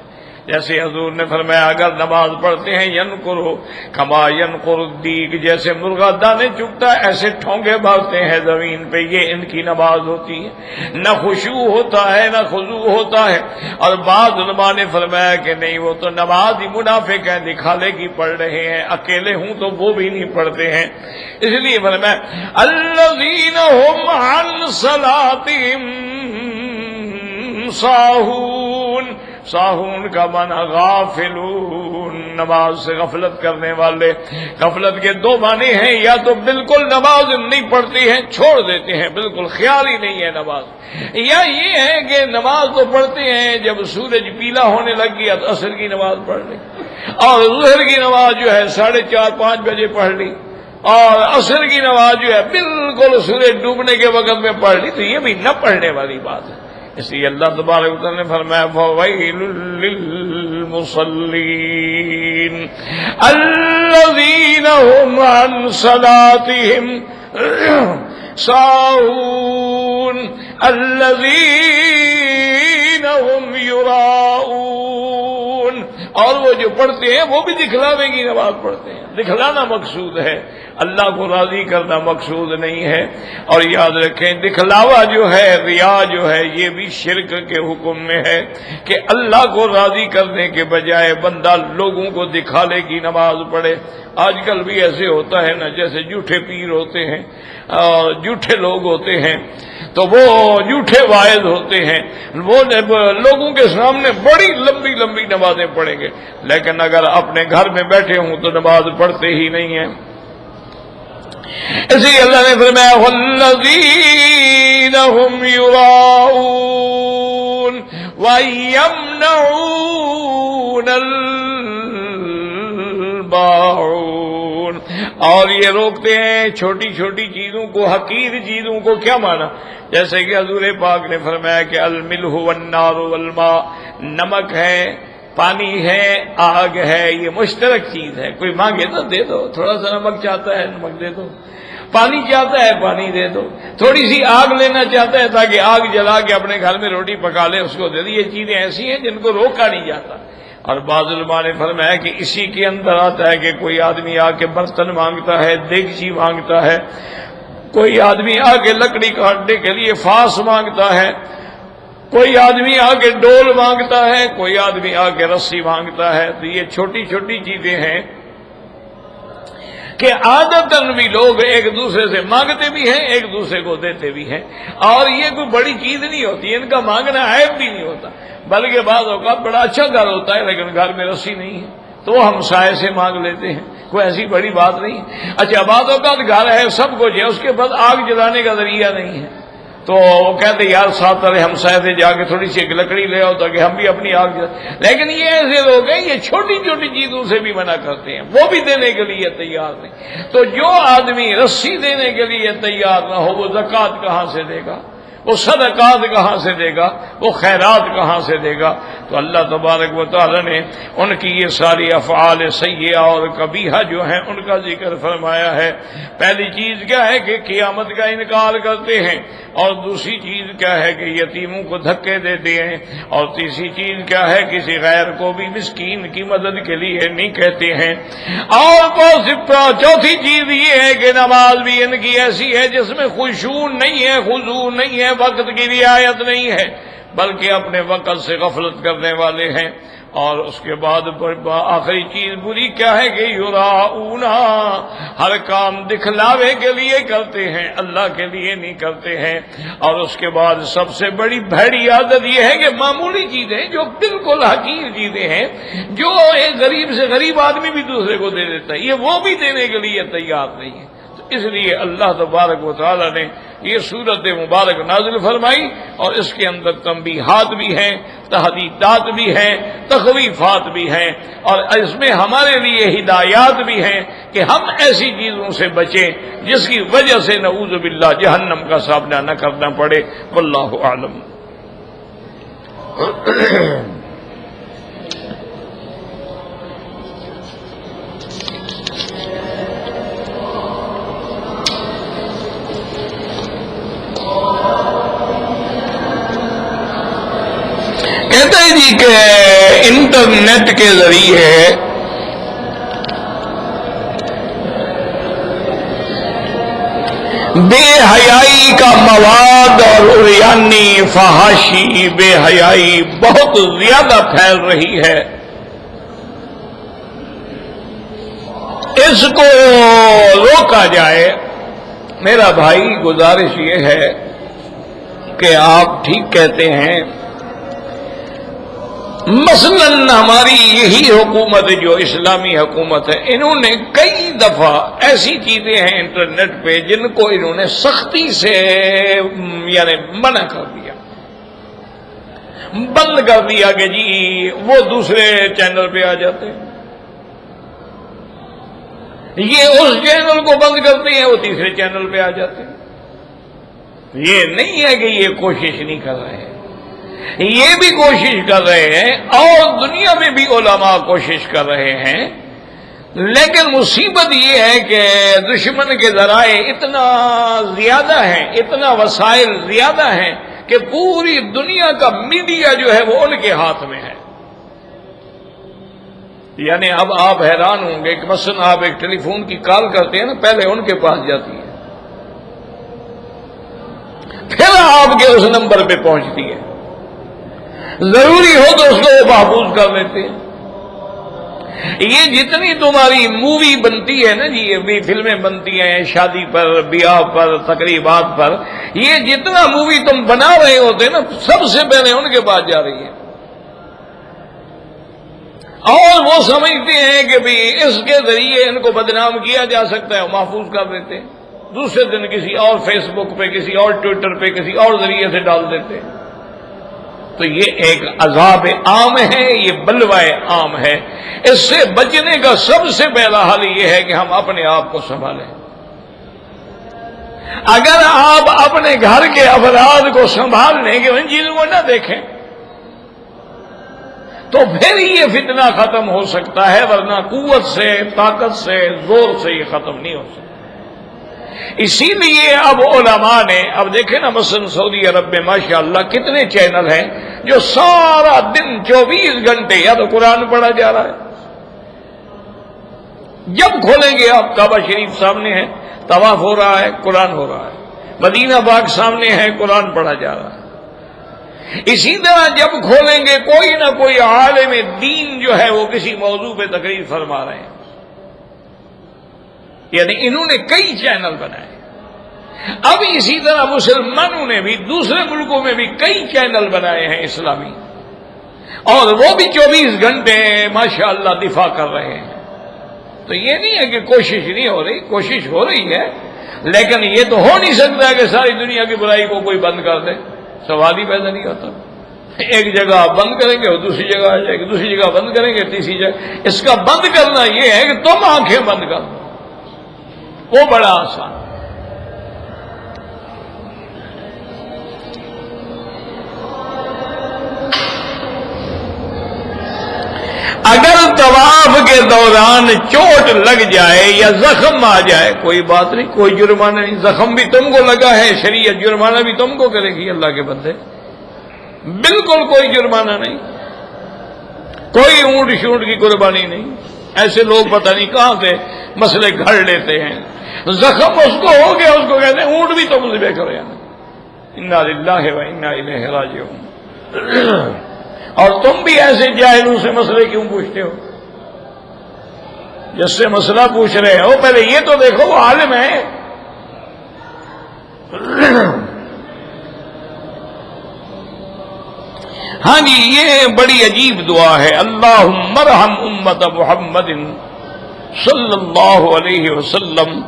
جیسے حضور نے فرمایا اگر نماز پڑھتے ہیں ینقرو کما ینقر الدیگ، جیسے مرغا دانے چگتا ہے ایسے ٹھونگے مارتے ہیں زمین پہ، یہ ان کی نماز ہوتی ہے، نہ خشوع ہوتا ہے نہ خضوع ہوتا ہے۔ اور بعض علماء نے فرمایا کہ نہیں، وہ تو نماز ہی منافق ہیں، دکھانے کی پڑھ رہے ہیں، اکیلے ہوں تو وہ بھی نہیں پڑھتے ہیں۔ اس لیے فرمایا الذین هم عن صلاتهم ساہون، ساہون کا معنی غافلون، نماز سے غفلت کرنے والے۔ غفلت کے دو معنی ہیں، یا تو بالکل نماز نہیں پڑھتی ہیں، چھوڑ دیتے ہیں، بالکل خیال ہی نہیں ہے نماز، یا یہ ہے کہ نماز تو پڑھتے ہیں، جب سورج پیلا ہونے لگ گیا تو عصر کی نماز پڑھ لی، اور ظہر کی نماز جو ہے 4:30-5 بجے پڑھ لی، اور عصر کی نماز جو ہے بالکل سورج ڈوبنے کے وقت میں پڑھ لی، تو یہ بھی نہ پڑھنے والی بات ہے۔ اس لیے اللہ تبارک و تعالی نے فرمایا فَوَيْلٌ لِّلْمُصَلِّينَ الَّذِينَ هُمْ عَنْ صَلَاتِهِمْ سَاهُونَ الَّذِينَ هُمْ يُرَاءُونَ، اور وہ جو پڑھتے ہیں وہ بھی دکھلاوے کی نماز پڑھتے ہیں، دکھلانا مقصود ہے، اللہ کو راضی کرنا مقصود نہیں ہے۔ اور یاد رکھیں دکھلاوا جو ہے، ریا جو ہے، یہ بھی شرک کے حکم میں ہے کہ اللہ کو راضی کرنے کے بجائے بندہ لوگوں کو دکھانے کی نماز پڑھے۔ آج کل بھی ایسے ہوتا ہے نا، جیسے جھوٹے پیر ہوتے ہیں اور جھوٹے لوگ ہوتے ہیں، تو وہ جھوٹے واعظ ہوتے ہیں، وہ لوگوں کے سامنے بڑی لمبی لمبی نمازیں پڑھیں گے، لیکن اگر اپنے گھر میں بیٹھے ہوں تو نماز پڑھتے ہی نہیں ہیں۔ اسی اللہ نے فرمایا وَالَّذِينَ هُمْ يُرَاءُونَ وَيَمْنَعُونَ الْمَاعُونَ، اور یہ روکتے ہیں چھوٹی چھوٹی چیزوں کو، حقیر چیزوں کو۔ کیا مانا؟ جیسے کہ حضور پاک نے فرمایا کہ الملح والنار والماء، نمک ہے، پانی ہے، آگ ہے، یہ مشترک چیز ہے، کوئی مانگے تو دے دو، تھوڑا سا نمک چاہتا ہے نمک دے دو، پانی چاہتا ہے پانی دے دو، تھوڑی سی آگ لینا چاہتا ہے تاکہ آگ جلا کے اپنے گھر میں روٹی پکا لے، اس کو دے دی۔ یہ چیزیں ایسی ہیں جن کو روکا نہیں جاتا۔ اور بعض علماء نے فرمایا کہ اسی کے اندر آتا ہے کہ کوئی آدمی آ کے برتن مانگتا ہے، دیگچی مانگتا ہے، کوئی آدمی آ کے لکڑی کاٹنے کے لیے فاس مانگتا ہے، کوئی آدمی آ کے ڈول مانگتا ہے، کوئی آدمی آ کے رسی مانگتا ہے۔ تو یہ چھوٹی چھوٹی چیزیں ہیں کہ عادتاً بھی لوگ ایک دوسرے سے مانگتے بھی ہیں، ایک دوسرے کو دیتے بھی ہیں، اور یہ کوئی بڑی چیز نہیں ہوتی، ان کا مانگنا عیب بھی نہیں ہوتا، بلکہ بعض اوقات بڑا اچھا گھر ہوتا ہے لیکن گھر میں رسی نہیں ہے تو وہ ہمسائے سے مانگ لیتے ہیں، کوئی ایسی بڑی بات نہیں۔ اچھا بعض اوقات گھر ہے، سب کچھ ہے، اس کے بعد آگ جلانے کا ذریعہ نہیں ہے، تو وہ کہتے یار ساتھ والے ہمسائے سے جا کے تھوڑی سی ایک لکڑی لے آؤ تاکہ ہم بھی اپنی آگ جلائیں۔ لیکن یہ ایسے لوگ ہیں یہ چھوٹی چھوٹی چیزوں سے بھی منع کرتے ہیں، وہ بھی دینے کے لیے تیار نہیں۔ تو جو آدمی رسی دینے کے لیے تیار نہ ہو وہ زکوٰۃ کہاں سے دے گا، وہ صدقات کہاں سے دے گا، وہ خیرات کہاں سے دے گا؟ تو اللہ تبارک و تعالی نے ان کی یہ ساری افعال سیئہ اور قبیحہ جو ہیں ان کا ذکر فرمایا ہے۔ پہلی چیز کیا ہے کہ قیامت کا انکار کرتے ہیں، اور دوسری چیز کیا ہے کہ یتیموں کو دھکے دیتے ہیں، اور تیسری چیز کیا ہے کسی غیر کو بھی مسکین کی مدد کے لیے نہیں کہتے ہیں، اور چوتھی چیز یہ ہے کہ نماز بھی ان کی ایسی ہے جس میں خشوع نہیں ہے، خضوع نہیں ہے، وقت کی رعایت نہیں ہے، بلکہ اپنے وقت سے غفلت کرنے والے ہیں۔ اور اس کے بعد آخری چیز بری کیا ہے کہ یراؤنا، ہر کام دکھلاوے کے لیے کرتے ہیں، اللہ کے لیے نہیں کرتے ہیں۔ اور اس کے بعد سب سے بڑی بھڑی عادت یہ ہے کہ معمولی چیزیں جو بالکل حقیر چیزیں ہیں، جو ایک غریب سے غریب آدمی بھی دوسرے کو دے دیتا ہے، یہ وہ بھی دینے کے لیے تیار نہیں ہے۔ اس لیے اللہ تبارک و تعالی نے یہ سورت مبارک نازل فرمائی، اور اس کے اندر تنبیہات بھی ہیں، تحدیدات بھی ہیں، تخویفات بھی ہیں، اور اس میں ہمارے لیے ہدایات بھی ہیں کہ ہم ایسی چیزوں سے بچیں جس کی وجہ سے نعوذ باللہ جہنم کا سامنا نہ کرنا پڑے۔ واللہ اعلم۔ کہتا ہے جی کہ انٹرنیٹ کے ذریعے بے حیائی کا مواد اور عریانی فحاشی بے حیائی بہت زیادہ پھیل رہی ہے. اس کو روکا جائے. میرا بھائی گزارش یہ ہے کہ آپ ٹھیک کہتے ہیں، مثلاً ہماری یہی حکومت جو اسلامی حکومت ہے، انہوں نے کئی دفعہ ایسی چیزیں ہیں انٹرنیٹ پہ جن کو انہوں نے سختی سے یعنی منع کر دیا، بند کر دیا کہ جی وہ دوسرے چینل پہ آ جاتے ہیں، یہ اس چینل کو بند کرتے ہیں وہ تیسرے چینل پہ آ جاتے ہیں. یہ نہیں ہے کہ یہ کوشش نہیں کر رہے ہیں، یہ بھی کوشش کر رہے ہیں اور دنیا میں بھی علماء کوشش کر رہے ہیں. لیکن مصیبت یہ ہے کہ دشمن کے ذرائع اتنا زیادہ ہیں، اتنا وسائل زیادہ ہیں کہ پوری دنیا کا میڈیا جو ہے وہ ان کے ہاتھ میں ہے. یعنی اب آپ حیران ہوں گے کہ مثلا آپ ایک ٹیلی فون کی کال کرتے ہیں نا، پہلے ان کے پاس جاتی ہے، پھر آپ کے اس نمبر پہ پہنچتی ہے، ضروری ہو تو اس کو وہ محفوظ کر لیتے ہیں. یہ جتنی تمہاری مووی بنتی ہے نا جی، یہ بھی فلمیں بنتی ہیں شادی پر، بیاہ پر، تقریبات پر، یہ جتنا مووی تم بنا رہے ہوتے نا سب سے پہلے ان کے پاس جا رہی ہے، اور وہ سمجھتے ہیں کہ بھی اس کے ذریعے ان کو بدنام کیا جا سکتا ہے، وہ محفوظ کر دیتے ہیں. دوسرے دن کسی اور فیس بک پہ، کسی اور ٹویٹر پہ، کسی اور ذریعے سے ڈال دیتے ہیں. تو یہ ایک عذاب عام ہے، یہ بلوائے عام ہے. اس سے بچنے کا سب سے پہلا حل یہ ہے کہ ہم اپنے آپ کو سنبھالیں. اگر آپ اپنے گھر کے افراد کو سنبھال لیں کہ ان چیزوں کو نہ دیکھیں تو پھر یہ فتنہ ختم ہو سکتا ہے، ورنہ قوت سے، طاقت سے، زور سے یہ ختم نہیں ہو سکتا. اسی لیے اب علماء نے، اب دیکھیں نا مثلا سعودی عرب میں ماشاءاللہ کتنے چینل ہیں جو سارا دن 24 گھنٹے یا تو قرآن پڑھا جا رہا ہے. جب کھولیں گے آپ کعبہ شریف سامنے ہے، طواف ہو رہا ہے، قرآن ہو رہا ہے. مدینہ پاک سامنے ہے، قرآن پڑھا جا رہا ہے. اسی طرح جب کھولیں گے کوئی نہ کوئی عالم دین جو ہے وہ کسی موضوع پہ تقریر فرما رہے ہیں. یعنی انہوں نے کئی چینل بنائے. اب اسی طرح مسلمانوں نے بھی دوسرے ملکوں میں بھی کئی چینل بنائے ہیں اسلامی، اور وہ بھی 24 گھنٹے ماشاءاللہ دفاع کر رہے ہیں. تو یہ نہیں ہے کہ کوشش نہیں ہو رہی، کوشش ہو رہی ہے، لیکن یہ تو ہو نہیں سکتا کہ ساری دنیا کی برائی کو کوئی بند کر دے. سوال ہی پیدا نہیں ہوتا. ایک جگہ آپ بند کریں گے اور دوسری جگہ آ جائے گی، دوسری جگہ بند کریں گے تیسری جگہ. اس کا بند کرنا یہ ہے کہ تم آنکھیں بند کر دو، وہ بڑا آسان. اگر طواف کے دوران چوٹ لگ جائے یا زخم آ جائے کوئی بات نہیں، کوئی جرمانہ نہیں. زخم بھی تم کو لگا ہے، شریعت جرمانہ بھی تم کو کرے گی. اللہ کے بندے بالکل کوئی جرمانہ نہیں، کوئی اونٹ شونٹ کی قربانی نہیں. ایسے لوگ پتہ نہیں کہاں سے مسئلے گھڑ لیتے ہیں. زخم اس کو ہو گیا، اس کو کہتے ہیں اونٹ بھی تم ذبح کرے. انا للہ و انا الیہ راجعون. اور تم بھی ایسے جاہلوں سے مسئلے کیوں پوچھتے ہو؟ جس سے مسئلہ پوچھ رہے ہو پہلے یہ تو دیکھو وہ عالم ہے. ہاں جی، یہ بڑی عجیب دعا ہے. اللہم ارحم امت محمد صلی اللہ علیہ وسلم،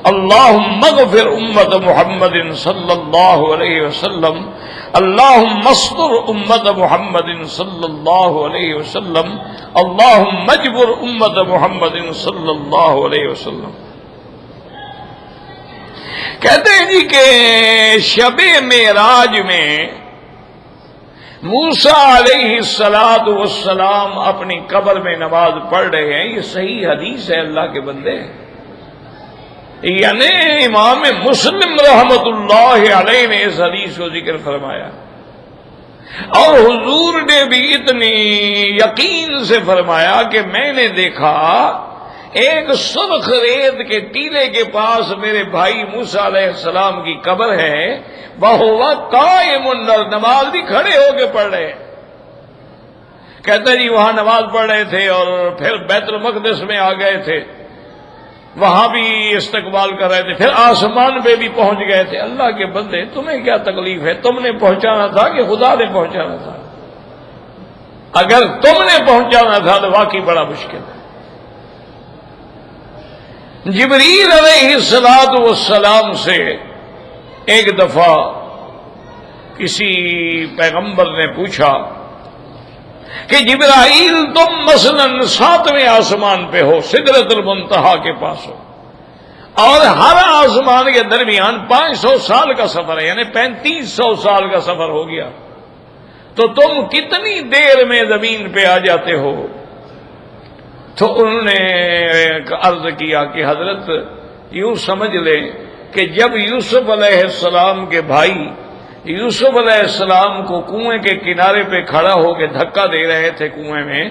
اللہم اغفر امت محمد صلی اللہ علیہ وسلم، اللہم استر امت محمد صلی اللہ علیہ وسلم، اللہم اجبر امت محمد صلی اللہ علیہ وسلم. کہتے ہیں جی کہ شب معراج میں موسیٰ علیہ السلام اپنی قبر میں نماز پڑھ رہے ہیں. یہ صحیح حدیث ہے اللہ کے بندے. یعنی امام مسلم رحمت اللہ علیہ نے اس حدیث کو ذکر فرمایا. اور حضور نے بھی اتنی یقین سے فرمایا کہ میں نے دیکھا ایک سرخ ریت کے ٹیلے کے پاس میرے بھائی موسیٰ علیہ السلام کی قبر ہے، وَهُوَ قَائِمٌ، نماز بھی کھڑے ہو کے پڑھ رہے ہیں۔ کہتے جی وہاں نماز پڑھ رہے تھے اور پھر بیت المقدس میں آ گئے تھے، وہاں بھی استقبال کر رہے تھے، پھر آسمان پہ بھی پہنچ گئے تھے۔ اللہ کے بندے، تمہیں کیا تکلیف ہے؟ تم نے پہنچانا تھا کہ خدا نے پہنچانا تھا؟ اگر تم نے پہنچانا تھا تو واقعی بڑا مشکل ہے۔ جبریل علیہ السلام سے ایک دفعہ کسی پیغمبر نے پوچھا کہ جبرائیل تم مثلاً 7ویں آسمان پہ ہو، سدرۃ المنتہا کے پاس ہو، اور ہر آسمان کے درمیان 500 سال کا سفر ہے، یعنی 3500 سال کا سفر ہو گیا، تو تم کتنی دیر میں زمین پہ آ جاتے ہو؟ تو انہوں نے عرض کیا کہ حضرت یوں سمجھ لیں کہ جب یوسف علیہ السلام کے بھائی یوسف علیہ السلام کو کنویں کے کنارے پہ کھڑا ہو کے دھکا دے رہے تھے کنویں میں،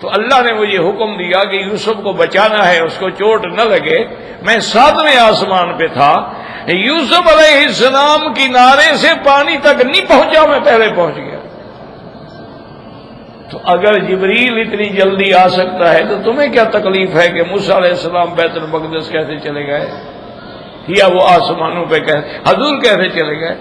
تو اللہ نے مجھے حکم دیا کہ یوسف کو بچانا ہے، اس کو چوٹ نہ لگے، میں 7ویں آسمان پہ تھا، یوسف علیہ السلام کنارے سے پانی تک نہیں پہنچا، میں پہلے پہنچ گیا۔ تو اگر جبریل اتنی جلدی آ سکتا ہے تو تمہیں کیا تکلیف ہے کہ موسیٰ علیہ السلام بیت المقدس کیسے چلے گئے، یا وہ آسمانوں پہ حضور کیسے چلے گئے؟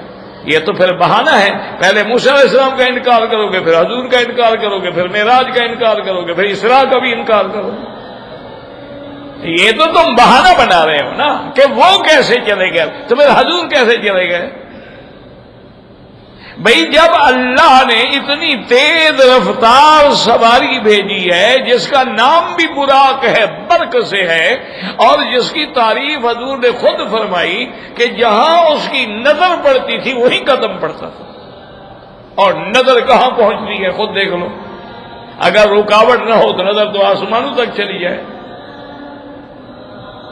یہ تو پھر بہانہ ہے، پہلے موسیٰ علیہ السلام کا انکار کرو گے، پھر حضور کا انکار کرو گے، پھر معراج کا انکار کرو گے، پھر اسراء کا بھی انکار کرو گے۔ یہ تو تم بہانہ بنا رہے ہو نا کہ وہ کیسے چلے گئے، تو پھر حضور کیسے چلے گئے؟ بھئی جب اللہ نے اتنی تیز رفتار سواری بھیجی ہے جس کا نام بھی براق ہے، برق سے ہے، اور جس کی تعریف حضور نے خود فرمائی کہ جہاں اس کی نظر پڑتی تھی وہیں قدم پڑتا تھا، اور نظر کہاں پہنچتی ہے خود دیکھ لو، اگر رکاوٹ نہ ہو تو نظر تو آسمانوں تک چلی جائے۔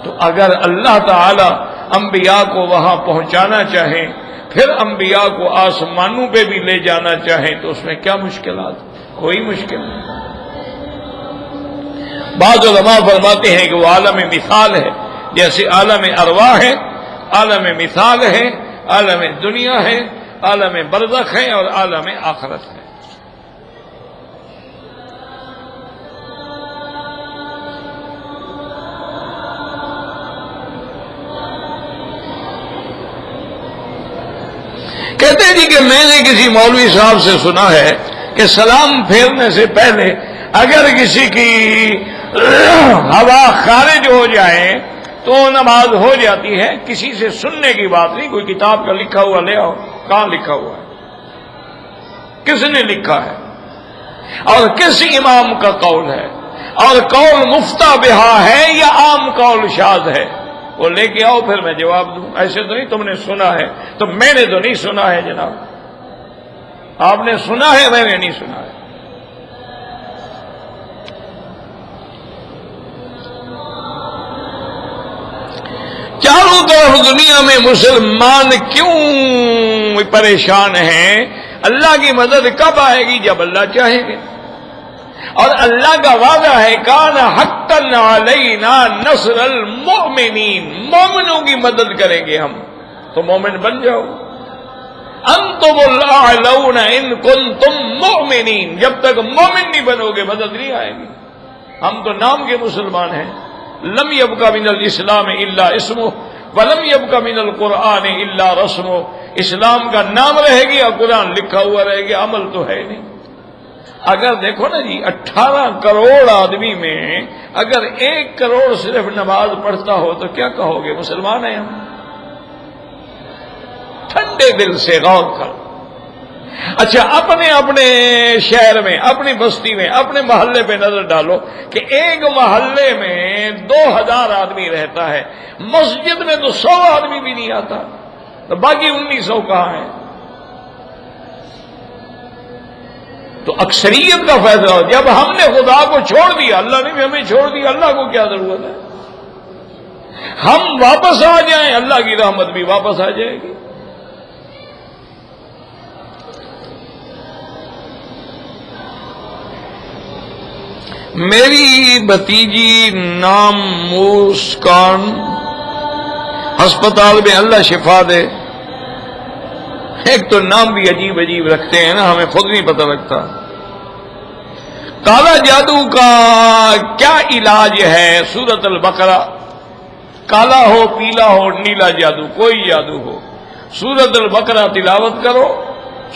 تو اگر اللہ تعالی انبیاء کو وہاں پہنچانا چاہیں، پھر انبیاء کو آسمانوں پہ بھی لے جانا چاہیں، تو اس میں کیا مشکلات؟ کوئی مشکل نہیں۔ بعض علماء فرماتے ہیں کہ وہ عالم مثال ہے، جیسے عالم ارواح ہے، عالم مثال ہے، عالم دنیا ہے، عالم برزخ ہے، اور عالم آخرت ہے۔ کہتے ہیں جی کہ میں نے کسی مولوی صاحب سے سنا ہے کہ سلام پھیرنے سے پہلے اگر کسی کی ہوا خارج ہو جائے تو نماز ہو جاتی ہے، کسی سے سننے کی بات نہیں، کوئی کتاب کا لکھا ہوا لے آؤ، کہاں لکھا ہوا ہے، کس نے لکھا ہے، اور کس امام کا قول ہے، اور قول مفتہ بہا ہے یا عام قول شاذ ہے، وہ لے کے آؤ، پھر میں جواب دوں۔ ایسے تو نہیں تم نے سنا ہے، تو میں نے تو نہیں سنا ہے جناب، آپ نے سنا ہے، میں نے نہیں سنا ہے۔ چاروں طرف دنیا میں مسلمان کیوں پریشان ہیں؟ اللہ کی مدد کب آئے گی؟ جب اللہ چاہیں گے، اور اللہ کا وعدہ ہے کان حقا علینا نصر المؤمنین، مومنوں کی مدد کریں گے ہم، تو مومن بن جاؤ۔ انتم الاعلون ان کنتم مؤمنین، جب تک مومن نہیں بنو گے مدد نہیں آئے گی۔ ہم تو نام کے مسلمان ہیں، لم یبق من الاسلام الا اسمہ ولم یبق من القرآن الا رسمہ، اسلام کا نام رہے گی اور قرآن لکھا ہوا رہے گا، عمل تو ہے نہیں۔ اگر دیکھو نا جی 18 کروڑ آدمی میں اگر 1 کروڑ صرف نماز پڑھتا ہو تو کیا کہو گے؟ مسلمان ہیں ہم؟ ٹھنڈے دل سے غور کر۔ اچھا اپنے اپنے شہر میں، اپنی بستی میں، اپنے محلے پہ نظر ڈالو کہ ایک محلے میں 2000 آدمی رہتا ہے، مسجد میں تو 100 آدمی بھی نہیں آتا، تو باقی 1900 کہاں ہیں؟ تو اکثریت کا فیصلہ ہو۔ جب ہم نے خدا کو چھوڑ دیا، اللہ نے بھی ہمیں چھوڑ دیا، اللہ کو کیا ضرورت ہے؟ ہم واپس آ جائیں، اللہ کی رحمت بھی واپس آ جائے گی۔ میری بھتیجی نام مسکان، ہسپتال میں اللہ شفا دے۔ ایک تو نام بھی عجیب عجیب رکھتے ہیں نا، ہمیں خود نہیں پتہ لگتا۔ کالا جادو کا کیا علاج ہے؟ سورۃ البقرہ، کالا ہو پیلا ہو نیلا جادو، کوئی جادو ہو، سورۃ البقرہ تلاوت کرو،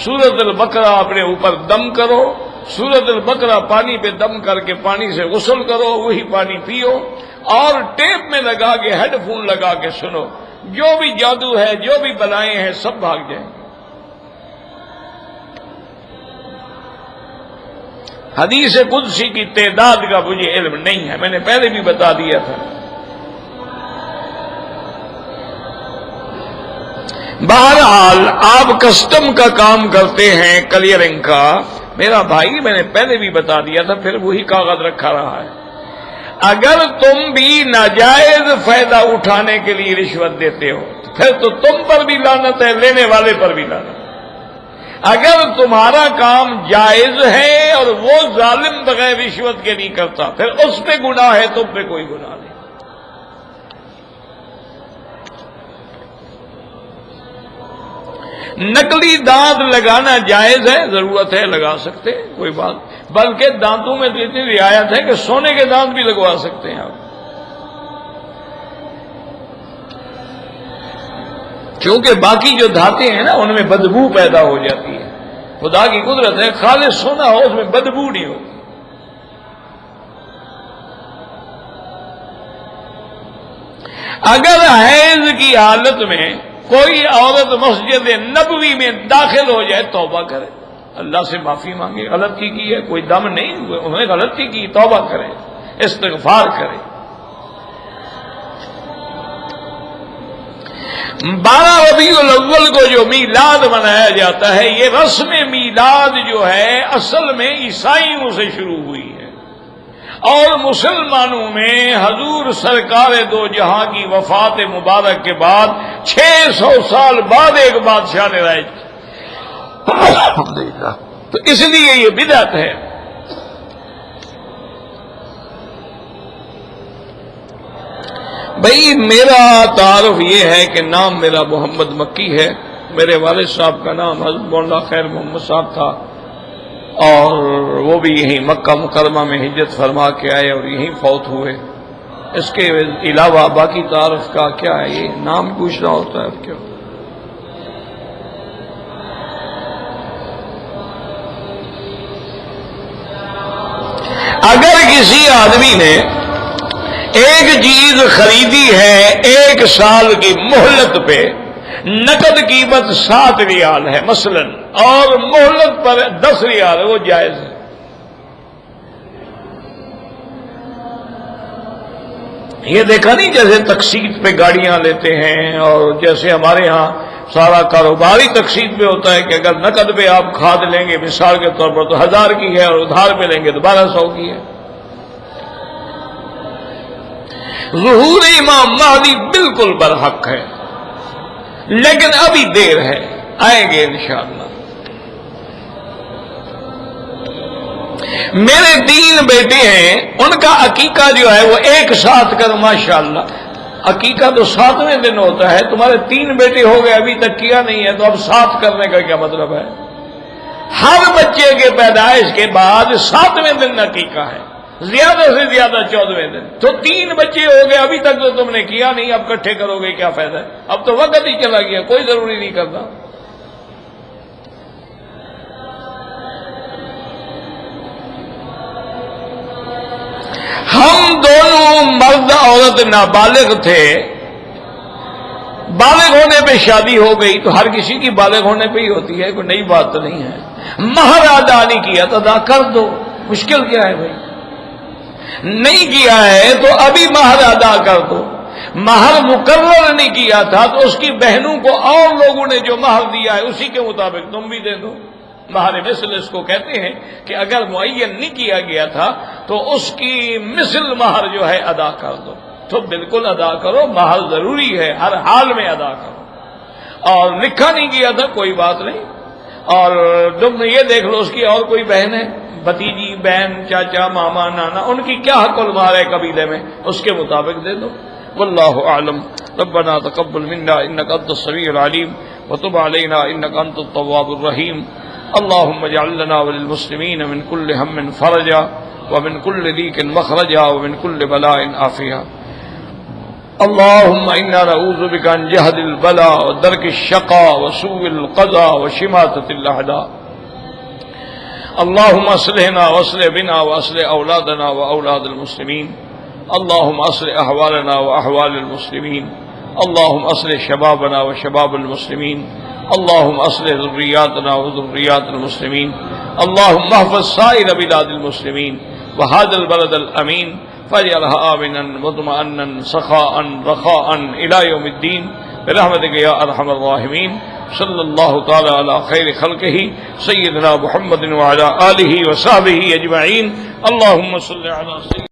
سورۃ البقرہ اپنے اوپر دم کرو، سورۃ البقرہ پانی پہ دم کر کے پانی سے غسل کرو، وہی پانی پیو، اور ٹیپ میں لگا کے ہیڈ فون لگا کے سنو، جو بھی جادو ہے جو بھی بلائیں ہیں سب بھاگ جائیں۔ حدیث قدسی کی تعداد کا مجھے علم نہیں ہے، میں نے پہلے بھی بتا دیا تھا۔ بہرحال آپ کسٹم کا کام کرتے ہیں، کلیئرنگ کا، میرا بھائی میں نے پہلے بھی بتا دیا تھا، پھر وہی کاغذ رکھا رہا ہے۔ اگر تم بھی ناجائز فائدہ اٹھانے کے لیے رشوت دیتے ہو پھر تو تم پر بھی لعنت ہے، لینے والے پر بھی لعنت۔ اگر تمہارا کام جائز ہے اور وہ ظالم بغیر رشوت کے نہیں کرتا پھر اس پہ گناہ ہے، تم پہ کوئی گناہ نہیں۔ نقلی دانت لگانا جائز ہے، ضرورت ہے لگا سکتے، کوئی بات، بلکہ دانتوں میں تو اتنی رعایت ہے کہ سونے کے دانت بھی لگوا سکتے ہیں آپ، کیونکہ باقی جو دھاتیں ہیں نا ان میں بدبو پیدا ہو جاتی ہے۔ خدا کی قدرت ہے، خالص سونا ہو اس میں بدبو نہیں ہوتی۔ اگر حیض کی حالت میں کوئی عورت مسجد نبوی میں داخل ہو جائے توبہ کرے، اللہ سے معافی مانگے، غلطی کی ہے، کوئی دم نہیں، انہوں نے غلطی کی، توبہ کرے، استغفار کرے۔ 12 ربیع الاول کو جو میلاد منایا جاتا ہے، یہ رسم میلاد جو ہے اصل میں عیسائیوں سے شروع ہوئی ہے، اور مسلمانوں میں حضور سرکار دو جہاں کی وفات مبارک کے بعد 600 سال بعد ایک بادشاہ نے رائج کی، الحمدللہ، تو اس لیے یہ بدعت ہے۔ بھئی میرا تعارف یہ ہے کہ نام میرا محمد مکی ہے، میرے والد صاحب کا نام حضرت مولانا خیر محمد صاحب تھا، اور وہ بھی یہیں مکہ مکرمہ میں ہجرت فرما کے آئے اور یہیں فوت ہوئے۔ اس کے علاوہ باقی تعارف کا کیا ہے، یہ نام پوچھنا ہوتا ہے کیا؟ اگر کسی آدمی نے ایک چیز خریدی ہے 1 سال کی مہلت پہ، نقد قیمت 7 ریال ہے مثلا، اور مہلت پر 10 ریال ہے، وہ جائز ہے۔ یہ دیکھا نہیں جیسے تقسیط پہ گاڑیاں لیتے ہیں، اور جیسے ہمارے ہاں سارا کاروباری تقسیط پہ ہوتا ہے کہ اگر نقد پہ آپ کھاد لیں گے مثال کے طور پر تو 1000 کی ہے، اور ادھار پہ لیں گے تو 1200 کی ہے۔ ظہور امام مہدی بالکل برحق ہے، لیکن ابھی دیر ہے، آئیں گے انشاءاللہ۔ میرے 3 بیٹے ہیں، ان کا عقیقہ جو ہے وہ ایک ساتھ کر، ماشاءاللہ عقیقہ تو 7ویں دن ہوتا ہے، تمہارے 3 بیٹے ہو گئے ابھی تک کیا نہیں ہے، تو اب 7 کرنے کا کیا مطلب ہے؟ ہر بچے کے پیدائش کے بعد 7ویں دن عقیقہ ہے، زیادہ سے زیادہ 14ویں دن، تو 3 بچے ہو گئے ابھی تک تو تم نے کیا نہیں، اب کٹھے کرو گے کیا فائدہ ہے؟ اب تو وقت ہی چلا گیا، کوئی ضروری نہیں کرنا۔ ہم دونوں مرد عورت نابالغ تھے، بالغ ہونے پہ شادی ہو گئی تو ہر کسی کی بالغ ہونے پہ ہی ہوتی ہے، کوئی نئی بات تو نہیں ہے۔ مہر ادا نہیں کیا تو ادا کر دو، مشکل کیا ہے بھائی؟ نہیں کیا ہے تو ابھی مہر ادا کر دو۔ مہر مقرر نہیں کیا تھا تو اس کی بہنوں کو اور لوگوں نے جو مہر دیا ہے اسی کے مطابق تم بھی دے دو۔ مہر مثل اس کو کہتے ہیں کہ اگر معین نہیں کیا گیا تھا تو اس کی مثل مہر جو ہے ادا کر دو، تو بالکل ادا کرو، مہر ضروری ہے، ہر حال میں ادا کرو۔ اور لکھا نہیں کیا تھا کوئی بات نہیں، اور تم یہ دیکھ لو اس کی اور کوئی بہن ہے، بھتیجی، بہن، چاچا، ماما، نانا، ان کی کیا حق المال ہے قبیلے میں، اس کے مطابق دے دو۔ واللہ اعلم۔ ربنا تقبل منا انك انت السميع العليم وتب علينا انك انت التواب الرحيم۔ اللهم اجعل لنا وللمسلمين من كل هم فرجا ومن كل ضيق مخرجا ومن كل بلاء عافيا۔ اللهم انا نعوذ بك من جهد البلاء ودرك الشقاء وسوء القضاء وشماتة الاعداء۔ اللهم اصلحنا واصلح بنا واصلح اولادنا واولاد المسلمين۔ اللهم اصلح احوالنا واحوال المسلمين۔ اللهم اصلح شبابنا وشباب المسلمين۔ اللهم اصلح ذرياتنا وذريات المسلمين۔ اللهم احفظ سائر بلاد المسلمين وهذا البلد الامين فاجعلها آمنا مطمئنا سخاء رخاء الى يوم الدين برحمتك يا ارحم الراحمين۔ صلی اللہ تعالی علی خیر خلقہ سیدنا محمد وعلی آلہ وصحبہ اجمعین۔ اللہم صلی علی سیدنا